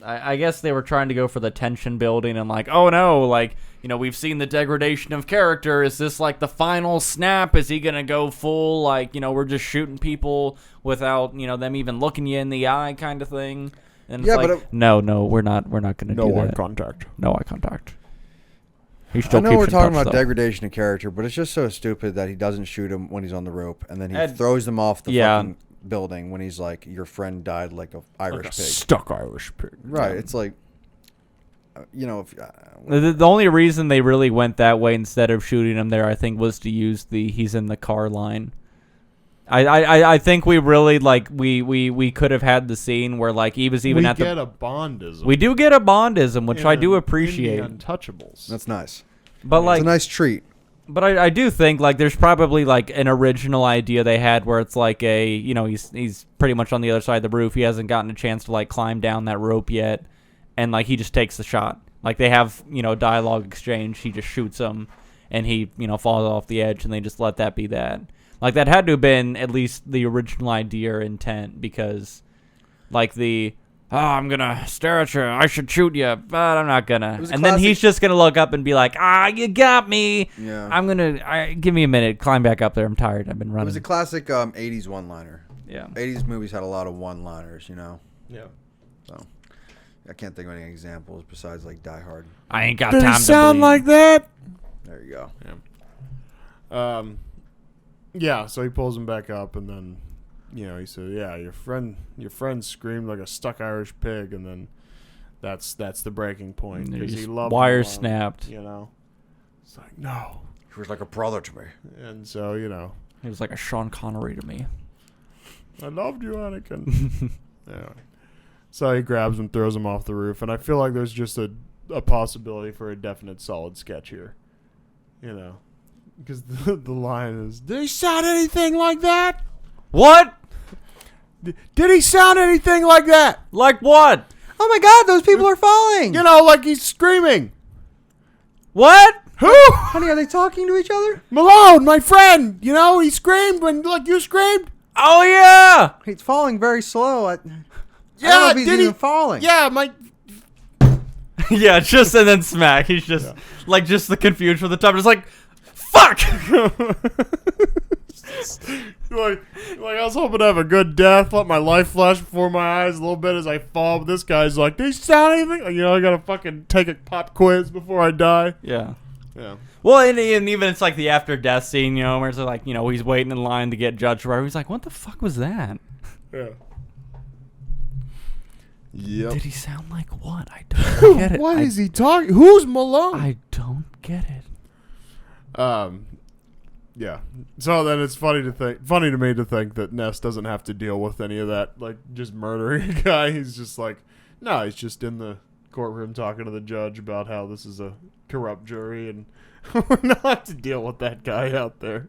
B: I guess they were trying to go for the tension building and like, oh no, like, you know, we've seen the degradation of character. Is this like the final snap? Is he going to go full, like, you know, we're just shooting people without, you know, them even looking you in the eye kind of thing? And it's like, no, we're not going to do that.
A: No eye contact.
B: No eye contact.
C: I know we're talking about degradation of character, but it's just so stupid that he doesn't shoot him when he's on the rope, and then he throws them off the fucking building when he's like, your friend died like a Irish pig.
A: Stuck Irish pig.
C: Right. Yeah. It's like, you know, if
B: the only reason they really went that way instead of shooting him there, I think, was to use the he's in the car line. I think we really like we could have had the scene where like he was even
A: we
B: at the.
A: We get a Bondism.
B: We do get a Bondism, which I do appreciate.
A: In the Untouchables.
C: That's nice.
B: But like,
C: it's a nice treat.
B: But I do think like there's probably like an original idea they had where it's like a, you know, he's pretty much on the other side of the roof. He hasn't gotten a chance to like climb down that rope yet, and like he just takes the shot. Like they have, you know, dialogue exchange. He just shoots him, and he, you know, falls off the edge, and they just let that be that. Like that had to have been at least the original idea or intent, because like I'm gonna stare at you, I should shoot you, but I'm not gonna. And then he's just gonna look up and be like, you got me.
C: Yeah.
B: I'm gonna give me a minute, climb back up there. I'm tired. I've been running.
C: It was a classic 80s one-liner.
B: Yeah.
C: 80s movies had a lot of one-liners, you know.
A: Yeah.
C: So I can't think of any examples besides like Die Hard.
B: I ain't got
A: Did
B: time
A: it
B: to
A: sound
B: bleed.
A: like that?
C: There you go.
A: Yeah. Yeah, so he pulls him back up, and then, you know, he said, "Yeah, your friend screamed like a stuck Irish pig," and then that's the breaking point, because he loved
B: wire
A: him,
B: snapped.
A: you know, it's like, no,
C: He was like a brother to me.
A: and so, you know,
B: He was like a Sean Connery to me.
A: I loved you, Anakin. Anyway, so he grabs him, throws him off the roof, and I feel like there's just a possibility for a definite solid sketch here, you know, because the line is, "Did he sound anything like that?
B: What?
A: Did he sound anything like that?
B: Like what?
C: Oh my God, those people are falling.
A: You know, like he's screaming.
B: What?
A: Who?
C: Honey, are they talking to each other?
A: Malone, my friend. You know, he screamed when, like, you screamed.
B: Oh yeah.
C: He's falling very slow. I don't
A: Yeah,
C: know if he's
A: did
C: even
A: he?
C: falling.
A: Yeah, my.
B: Yeah, just and then smack. He's just like just the confusion for the top. Just like, fuck.
A: like I was hoping to have a good death. Let my life flash before my eyes a little bit as I fall. But this guy's like, "Did he sound anything?" You know, I gotta fucking take a pop quiz before I die.
B: Yeah.
A: Yeah.
B: Well, and even it's like the after death scene, you know, where it's like, you know, he's waiting in line to get judged. Where he's like, "What the fuck was that?
A: Yeah. Yep.
B: Did he sound like what? I don't get it.
A: What is he talking? Who's Malone?
B: I don't get it."
A: Yeah. So then it's funny to me to think that Ness doesn't have to deal with any of that, like just murdering a guy. He's just like, no, he's just in the courtroom talking to the judge about how this is a corrupt jury, and we're not have to deal with that guy out there.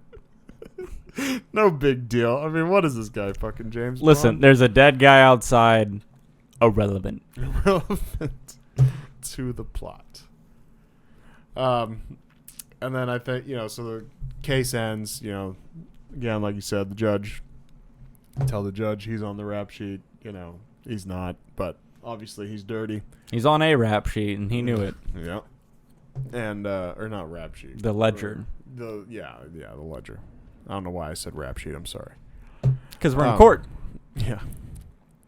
A: No big deal. I mean, what is this guy, fucking James
B: Listen,
A: Bond?
B: there's a dead guy outside. Irrelevant.
A: Irrelevant to the plot. And then I think, you know, so the case ends, you know, again, like you said, the judge, tell the judge he's on the rap sheet, you know, he's not, but obviously he's dirty.
B: He's on a rap sheet, and he knew it.
A: Yeah. And, or not rap sheet.
B: The ledger.
A: The ledger. I don't know why I said rap sheet, I'm sorry.
B: Because we're in court.
A: Yeah.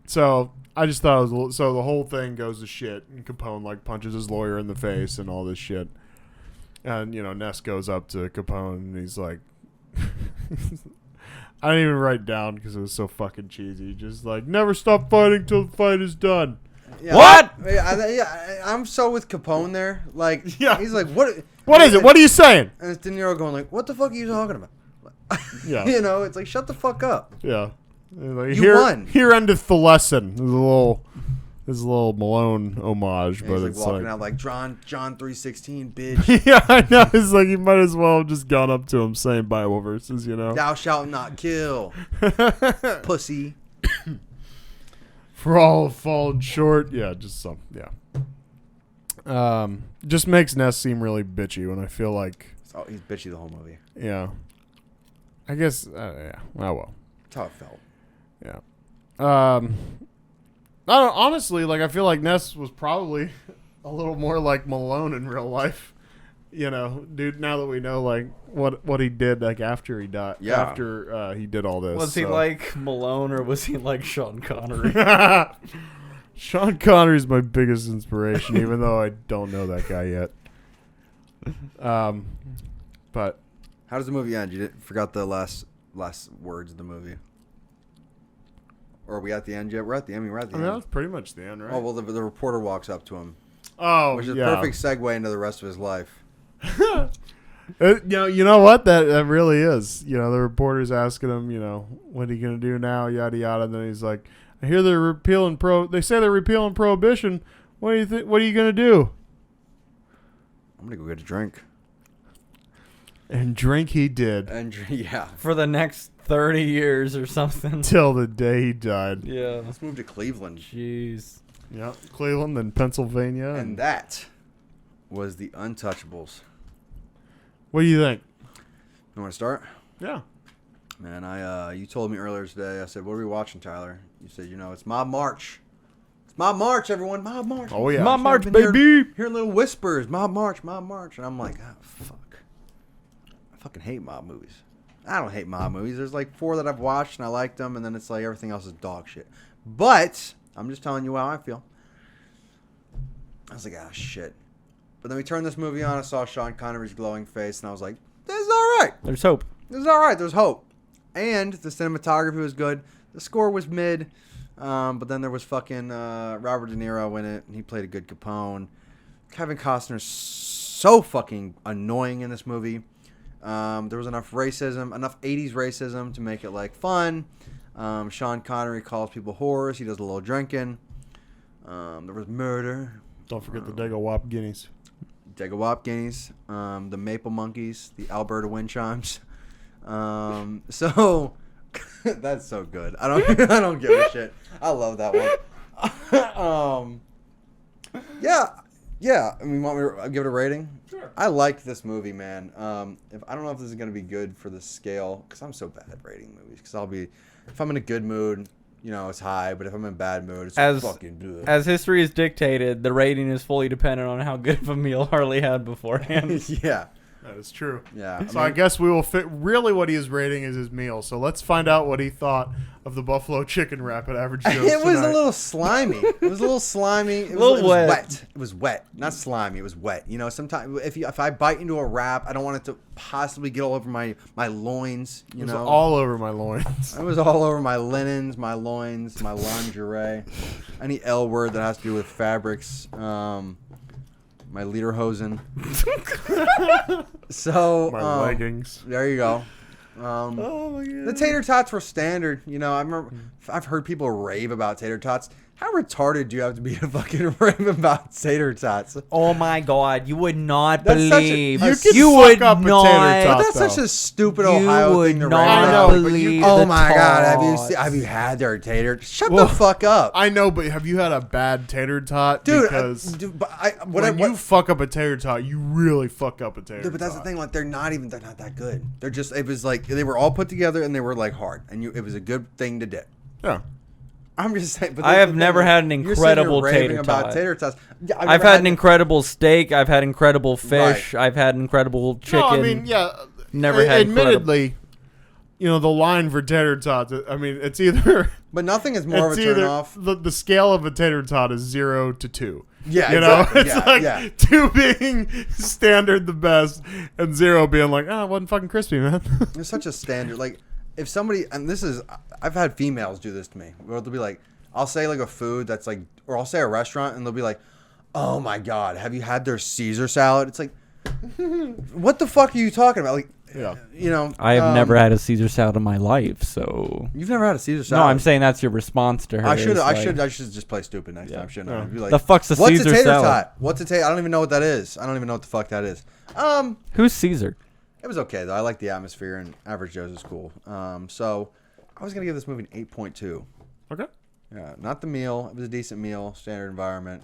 A: So I just thought it was so the whole thing goes to shit, and Capone like punches his lawyer in the face and all this shit. And, you know, Ness goes up to Capone and he's like, I didn't even write down because it was so fucking cheesy. Just like, never stop fighting till the fight is done.
C: Yeah,
B: What?
C: I'm so with Capone there. Like,
A: Yeah.
C: he's like, what
A: is it? What are you saying?
C: And it's De Niro going like, what the fuck are you talking about?
A: Yeah.
C: You know, it's like, shut the fuck up.
A: Yeah. Like,
C: You won.
A: Here endeth the lesson. There's a little Malone homage,
C: And
A: but
C: he's like
A: it's
C: walking
A: like,
C: out like John 3:16, bitch.
A: yeah, I know. It's like he might as well have just gone up to him saying Bible verses, you know.
C: Thou shalt not kill, pussy.
A: For all have fallen short. Yeah, just some. Yeah. Just makes Ness seem really bitchy when I feel like
C: Oh, he's bitchy the whole movie.
A: Yeah. I guess. Yeah. Oh well.
C: That's how it felt.
A: Yeah. I don't, honestly, like, I feel like Ness was probably a little more like Malone in real life. You know, dude. Now that we know like what he did like after he died,
C: Yeah.
A: after he did all this.
B: Was he like Malone or was he like Sean Connery?
A: Sean Connery's my biggest inspiration, even though I don't know that guy yet. But
C: How does the movie end? You forgot the last words of the movie. Or are we at the end yet? We're at the end. We're at the
A: I mean,
C: end.
A: that's pretty much the end, right?
C: Oh well, the reporter walks up to him,
A: Oh,
C: which is
A: yeah.
C: a perfect segue into the rest of his life.
A: You know what? That really is. You know, the reporter's asking him, you know, what are you gonna do now? Yada yada. And then he's like, I hear they're repealing They say they're repealing prohibition. What do you think? What are you gonna do?
C: I'm gonna go get a drink.
A: And drink he did
C: And yeah,
B: For the next 30 years or something.
A: till the day he died.
B: Yeah.
C: let's move to Cleveland.
B: Jeez.
A: Yeah, Cleveland and Pennsylvania.
C: And that was the Untouchables.
A: What do you think?
C: You want to start?
A: Yeah.
C: Man, you told me earlier today. I said, "What are we watching, Tyler?" You said, it's Mob March. It's Mob March, everyone. Mob March.
A: Oh yeah.
B: Mob March,
C: I've been
B: baby.
C: Hearing little whispers, Mob March, Mob March, and I'm like, oh, fuck. I fucking hate mob movies. I don't hate mob movies. There's like 4 that I've watched and I liked them, and then it's like everything else is dog shit. But I'm just telling you how I feel. I was like, ah, shit. But then we turned this movie on. I saw Sean Connery's glowing face, and I was like, this is all right.
B: There's hope.
C: This is all right. There's hope. And the cinematography was good. The score was mid. But then there was fucking Robert De Niro in it, and he played a good Capone. Kevin Costner's so fucking annoying in this movie. There was enough racism, enough 80s racism to make it like fun. Sean Connery calls people whores. He does a little drinking. There was murder.
A: Don't forget the Dago Wop Guineas.
C: Dagawop Guineas, the Maple Monkeys, the Alberta Wind Chimes. So that's so good. I don't give a shit. I love that one. Yeah. I mean, want me to give it a rating?
A: Sure.
C: I liked this movie, man. If I don't know if this is gonna be good for the scale, because I'm so bad at rating movies. Because if I'm in a good mood, it's high. But if I'm in a bad mood, it's fucking good.
B: As history is dictated, the rating is fully dependent on how good of a meal Harley had beforehand.
C: Yeah.
A: That is true.
C: Yeah.
A: So I guess we will fit. Really, what he is rating is his meal. So let's find out what he thought of the buffalo chicken wrap at Average Joe's
C: It was
A: tonight.
C: a little slimy. It was a little slimy. It
B: Little
C: was
B: wet.
C: wet. It was wet, not slimy. It was wet. Sometimes if I bite into a wrap, I don't want it to possibly get all over my loins.
A: It was all over my loins.
C: It was all over my linens, my loins, my lingerie, any L word that has to do with fabrics. My lederhosen. So
A: My leggings.
C: There you go.
A: Oh my god.
C: The tater tots were standard. I remember I've heard people rave about tater tots. How retarded do you have to be to fucking rave about tater tots?
B: Oh my god, you would not
C: That's such a-
B: believe.
C: you
A: could
B: you
A: fuck
B: would
A: up a tater
B: not.
A: tot.
C: But that's
A: though.
C: such a stupid
B: You
C: Ohio
B: would
C: thing to rave
B: not
C: about.
B: believe
C: Oh
B: the
C: my god,
B: tots.
C: have you had their tater? Shut
A: Well,
C: the fuck up,
A: I know, but have you had a bad tater tot?
C: dude.
A: Because
C: When
A: you fuck up a tater tot, you really fuck up a tater tot.
C: But that's the thing. Like they're not that good. They're just. It was like they were all put together and they were like hard, and it was a good thing to dip.
A: Yeah.
C: I'm just saying. But
B: I
C: that's
B: have
C: the thing,
B: never
C: like,
B: had an
C: you're sitting here
B: incredible
C: raving
B: tater
C: about
B: tot.
C: tater tots. Yeah,
B: I've
C: never
B: had an incredible steak. I've had incredible fish.
C: Right.
B: I've had incredible chicken.
A: No, I mean, yeah.
B: Never had
A: Admittedly, the line for tater tots. I mean, it's either.
C: But nothing is more of
A: it's
C: a turn
A: either
C: off.
A: the scale of a tater tot is 0 to 2.
C: Yeah,
A: It's
C: exactly.
A: like 2 being standard the best, and 0 being like, it wasn't fucking crispy, man.
C: It's such a standard. Like, if somebody, and this is, I've had females do this to me, where they'll be like, I'll say like a food that's like, or I'll say a restaurant, and they'll be like, oh my god, have you had their Caesar salad? It's like, what the fuck are you talking about? Like,
A: Yeah.
B: I have never had a Caesar salad in my life, so.
C: You've never had a Caesar salad?
B: No, I'm saying that's your response to her.
C: I should
B: is
C: should just play stupid next time, shouldn't I?
A: Yeah.
C: Be like,
B: The fuck's a
C: what's
B: Caesar
C: a tater
B: salad?
C: tot? What's a tater? I don't even know what that is. I don't even know what the fuck that is.
B: Who's Caesar?
C: It was okay though. I like the atmosphere, and Average Joe's is cool. So I was gonna give this movie an 8.2.
A: Okay.
C: Yeah, not the meal. It was a decent meal, standard environment.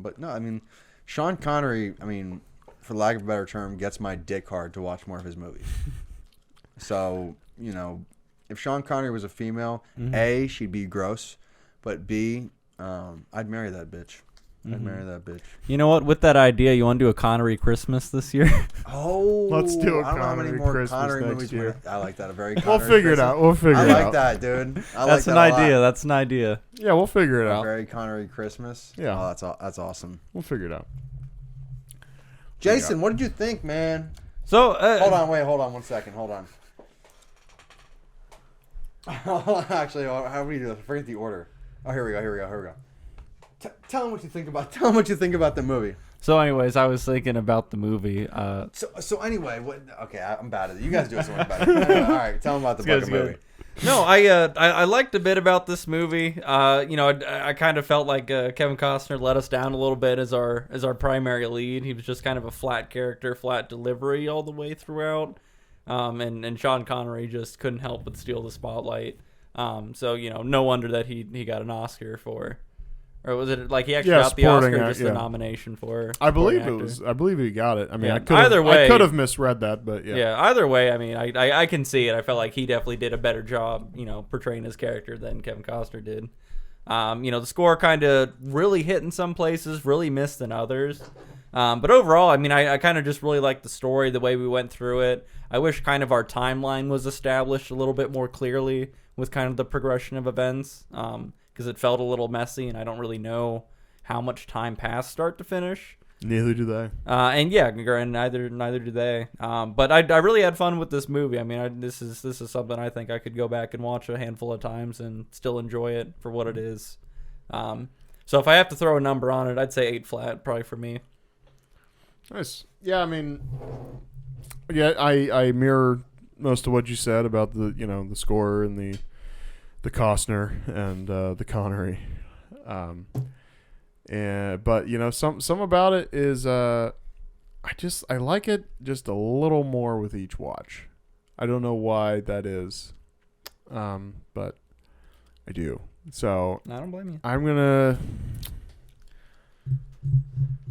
C: But no, I mean, Sean Connery. I mean, for lack of a better term, gets my dick hard to watch more of his movies. So, you know, if Sean Connery was a female, A, she'd be gross, but B, I'd marry that bitch. I'd marry that bitch.
B: You know what? With that idea, you want to do a Connery Christmas this year?
C: Oh,
A: let's do a
C: I don't know how many
A: Connery
C: more
A: Christmas
C: Connery
A: next
C: movies.
A: year.
C: I like that. A very.
A: We'll
C: Connery
A: figure it
C: Christmas.
A: out. We'll figure it out.
C: I like that, dude.
B: That's an idea. That's an idea.
A: Yeah, we'll figure it
C: A
A: out.
C: very Connery Christmas.
A: Yeah.
C: Oh, that's awesome.
A: We'll figure it out.
C: Jason, what did you think, man?
B: So
C: Hold on 1 second. Hold on. Actually, how do we do this? Forget the order. Oh, here we go. Tell them what you think about. Tell them what you think about the movie.
B: So, anyways, I was thinking about the movie.
C: So anyway, okay, I'm bad at it. You guys do something about it. All right, tell them about the fucking movie.
B: No, I liked a bit about this movie. You know, I kind of felt like Kevin Costner let us down a little bit as our primary lead. He was just kind of a flat character, flat delivery all the way throughout. And Sean Connery just couldn't help but steal the spotlight. So, you know, no wonder that he got an Oscar for. Or was it like he actually got the Oscar, just the nomination for?
A: I believe it was. I believe he got it. I mean,
B: Yeah,
A: I could have misread that, but yeah.
B: Yeah, either way, I mean, I can see it. I felt like he definitely did a better job, you know, portraying his character than Kevin Costner did. You know, the score kind of really hit in some places, really missed in others. But overall, I mean, I kind of just really liked the story, the way we went through it. I wish kind of our timeline was established a little bit more clearly with kind of the progression of events. Because it felt a little messy, and I don't really know how much time passed start to finish.
A: Neither do they.
B: And yeah, and neither do they. But I really had fun with this movie. I mean, this is something I think I could go back and watch a handful of times and still enjoy it for what it is. So if I have to throw a number on it, I'd say 8 flat, probably for me.
A: Nice. Yeah, I mean, yeah, I mirror most of what you said about the the score and the Costner and the Connery, but you know some about it is I like it just a little more with each watch. I don't know why that is, but I do. So
B: I don't blame you.
A: I'm gonna,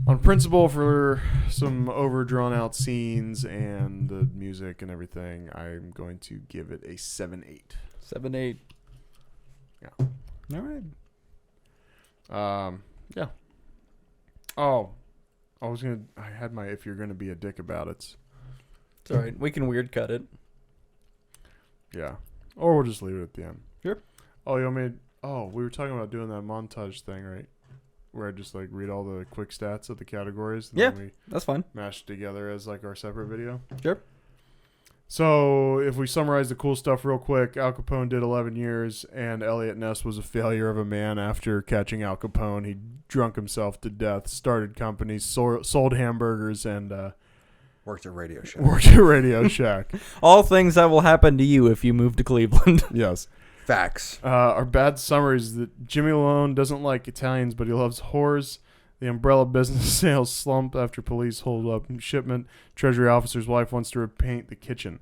A: on principle, for some overdrawn out scenes and the music and everything, I'm going to give it a 7-8.
B: 7-8.
A: Yeah.
B: All right.
A: Yeah. Oh, I had my if you're gonna be a dick about it.
B: It's all right. We can weird cut it.
A: Yeah. Or we'll just leave it at the end.
B: Sure.
A: Oh, we were talking about doing that montage thing, right? Where I just like read all the quick stats of the categories. And then we
B: that's fine.
A: mash it together as like our separate video.
B: Sure.
A: So, if we summarize the cool stuff real quick, Al Capone did 11 years, and Elliot Ness was a failure of a man after catching Al Capone. He drunk himself to death, started companies, sold hamburgers, and
C: worked at Radio Shack.
B: All things that will happen to you if you move to Cleveland.
A: Yes.
C: Facts.
A: Our bad summary is that Jimmy Malone doesn't like Italians, but he loves whores. The umbrella business sales slump after police hold up shipment. Treasury officer's wife wants to repaint the kitchen.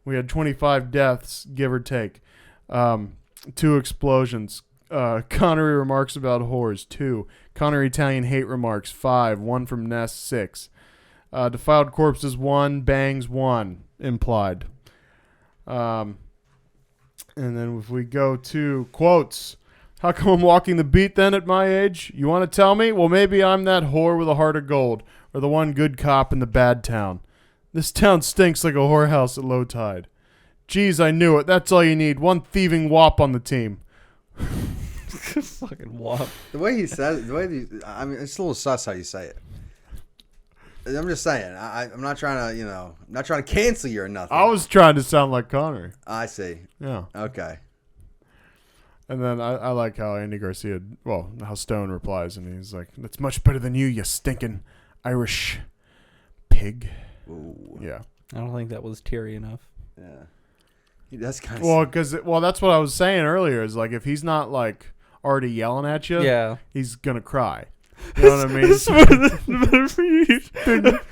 A: We had 25 deaths, give or take. 2 explosions. Connery remarks about whores, 2. Connery Italian hate remarks, 5. 1 from Ness, 6. Defiled corpses, 1. Bangs, 1. Implied. And then if we go to quotes... How come I'm walking the beat then at my age? You want to tell me? Well, maybe I'm that whore with a heart of gold, or the one good cop in the bad town. This town stinks like a whorehouse at low tide. Geez, I knew it. That's all you need. One thieving wop on the team.
B: Fucking wop.
C: The way he says it, I mean, it's a little sus how you say it. I'm just saying. I'm not trying to, I'm not trying to cancel you or nothing.
A: I was trying to sound like Connery.
C: I see.
A: Yeah.
C: Okay.
A: And then I like how Andy Garcia, how Stone replies, and he's like, "That's much better than you stinking Irish pig."
C: Ooh.
A: Yeah.
B: I don't think that was teary enough.
C: Yeah. That's kind of
A: that's what I was saying earlier. Is like if he's not like already yelling at you,
B: yeah,
A: he's gonna cry. You know what I mean?
B: It's better for you.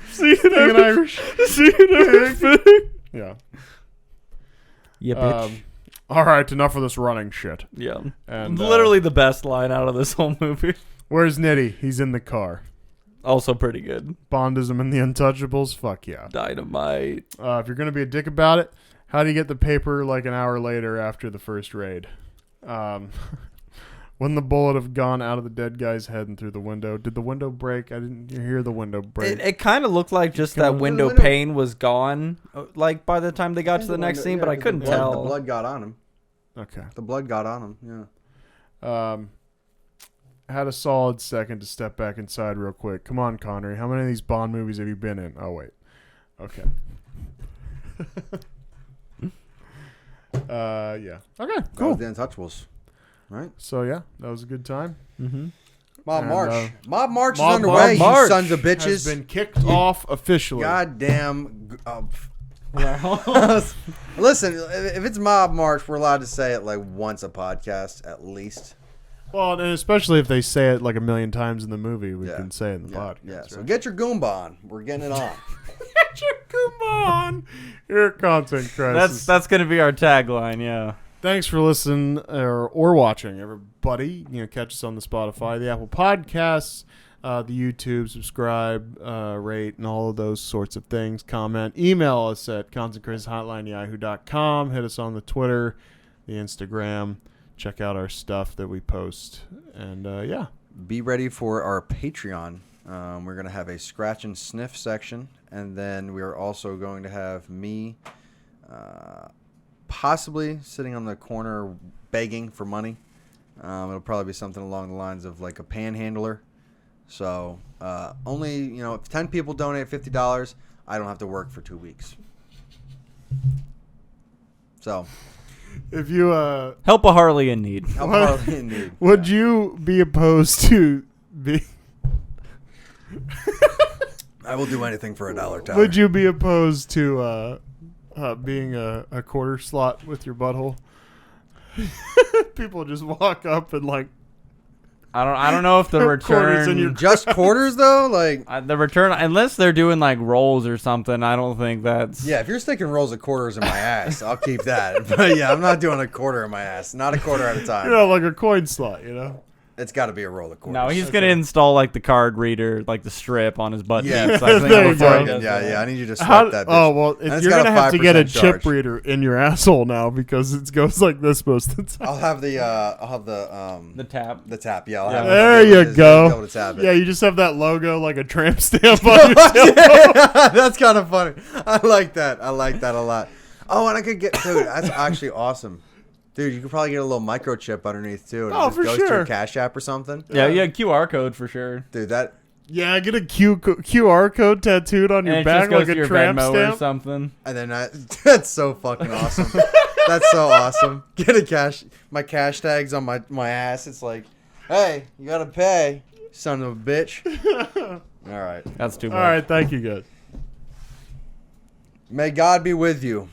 A: Stinking Irish.
B: Pig.
A: Yeah.
B: Yeah, bitch.
A: All right, enough of this running shit.
B: Yeah.
A: And
B: literally the best line out of this whole movie.
A: Where's Nitty? He's in the car.
B: Also pretty good.
A: Bondism and the Untouchables. Fuck yeah.
B: Dynamite.
A: If you're gonna be a dick about it, how do you get the paper like an hour later after the first raid? When the bullet have gone out of the dead guy's head and through the window. Did the window break? I didn't hear the window break.
B: It kind of looked like just that window pane was gone, like by the time they got to the next scene, but I couldn't tell.
C: The blood got on him.
A: Okay.
C: The blood got on him. Yeah.
A: Had a solid second to step back inside real quick. Come on, Connery. How many of these Bond movies have you been in? Oh, wait. Okay. Yeah. Okay, cool.
C: That was the Untouchables. Right?
A: So, yeah, that was a good time.
B: Mm-hmm.
C: Mob March. Mob March is
A: Mob
C: underway,
A: March
C: you sons of bitches.
A: Has been kicked off officially.
C: Goddamn. Listen, if it's Mob March, we're allowed to say it like once a podcast at least.
A: Well, and especially if they say it like a million times in the movie, we can say it in the podcast.
C: Yeah,
A: right?
C: so get your Goomba on. We're getting it on.
A: Get your Goomba on. Your content crisis.
B: That's going to be our tagline, yeah.
A: Thanks for listening or watching, everybody. Catch us on the Spotify, the Apple Podcasts, the YouTube, subscribe, rate, and all of those sorts of things. Comment. Email us at contentcrisishotline@yahoo.com. Hit us on the Twitter, the Instagram. Check out our stuff that we post. And, yeah.
C: Be ready for our Patreon. We're going to have a scratch and sniff section. And then we are also going to have me possibly sitting on the corner begging for money. It'll probably be something along the lines of like a panhandler. So only, if 10 people donate $50, I don't have to work for 2 weeks. So
A: if you
B: help a Harley in need.
C: Help a Harley in need.
A: Would you be opposed to be...
C: I will do anything for $1, Tyler.
A: Would you be opposed to being a quarter slot with your butthole? People just walk up and like...
B: I don't know if the return...
C: Just quarters, though? Like
B: the return... Unless they're doing, like, rolls or something, I don't think that's...
C: Yeah, if you're sticking rolls of quarters in my ass, I'll keep that. But, yeah, I'm not doing a quarter in my ass. Not a quarter at a time.
A: Like a coin slot,
C: It's got to be a roll of quarters.
B: No, he's going to install, like, the card reader, like the strip on his butt cheeks.
A: There you go.
C: Yeah, I need you to swipe that bitch.
A: Oh, well, you're going to have to get a chip reader in your asshole now because it goes like this most of the time.
C: I'll have the
B: tap.
C: The tap, yeah. I'll have
A: there you go.
C: Be able to tap it.
A: Yeah, you just have that logo like a tramp stamp on your tailbone.
C: Yeah, that's kind of funny. I like that. I like that a lot. Oh, and I could get... Dude, that's actually awesome. Dude, you could probably get a little microchip underneath, too. And it just goes to your Cash App or something.
B: Yeah, QR code for sure.
C: Dude, that...
A: Yeah, get a QR code tattooed on your back like a tramp stamp
B: or something.
C: And then that's so fucking awesome. That's so awesome. Get my cash tags on my ass. It's like, hey, you got to pay, son of a bitch. All right.
B: That's too much.
A: All right, thank you, guys.
C: May God be with you.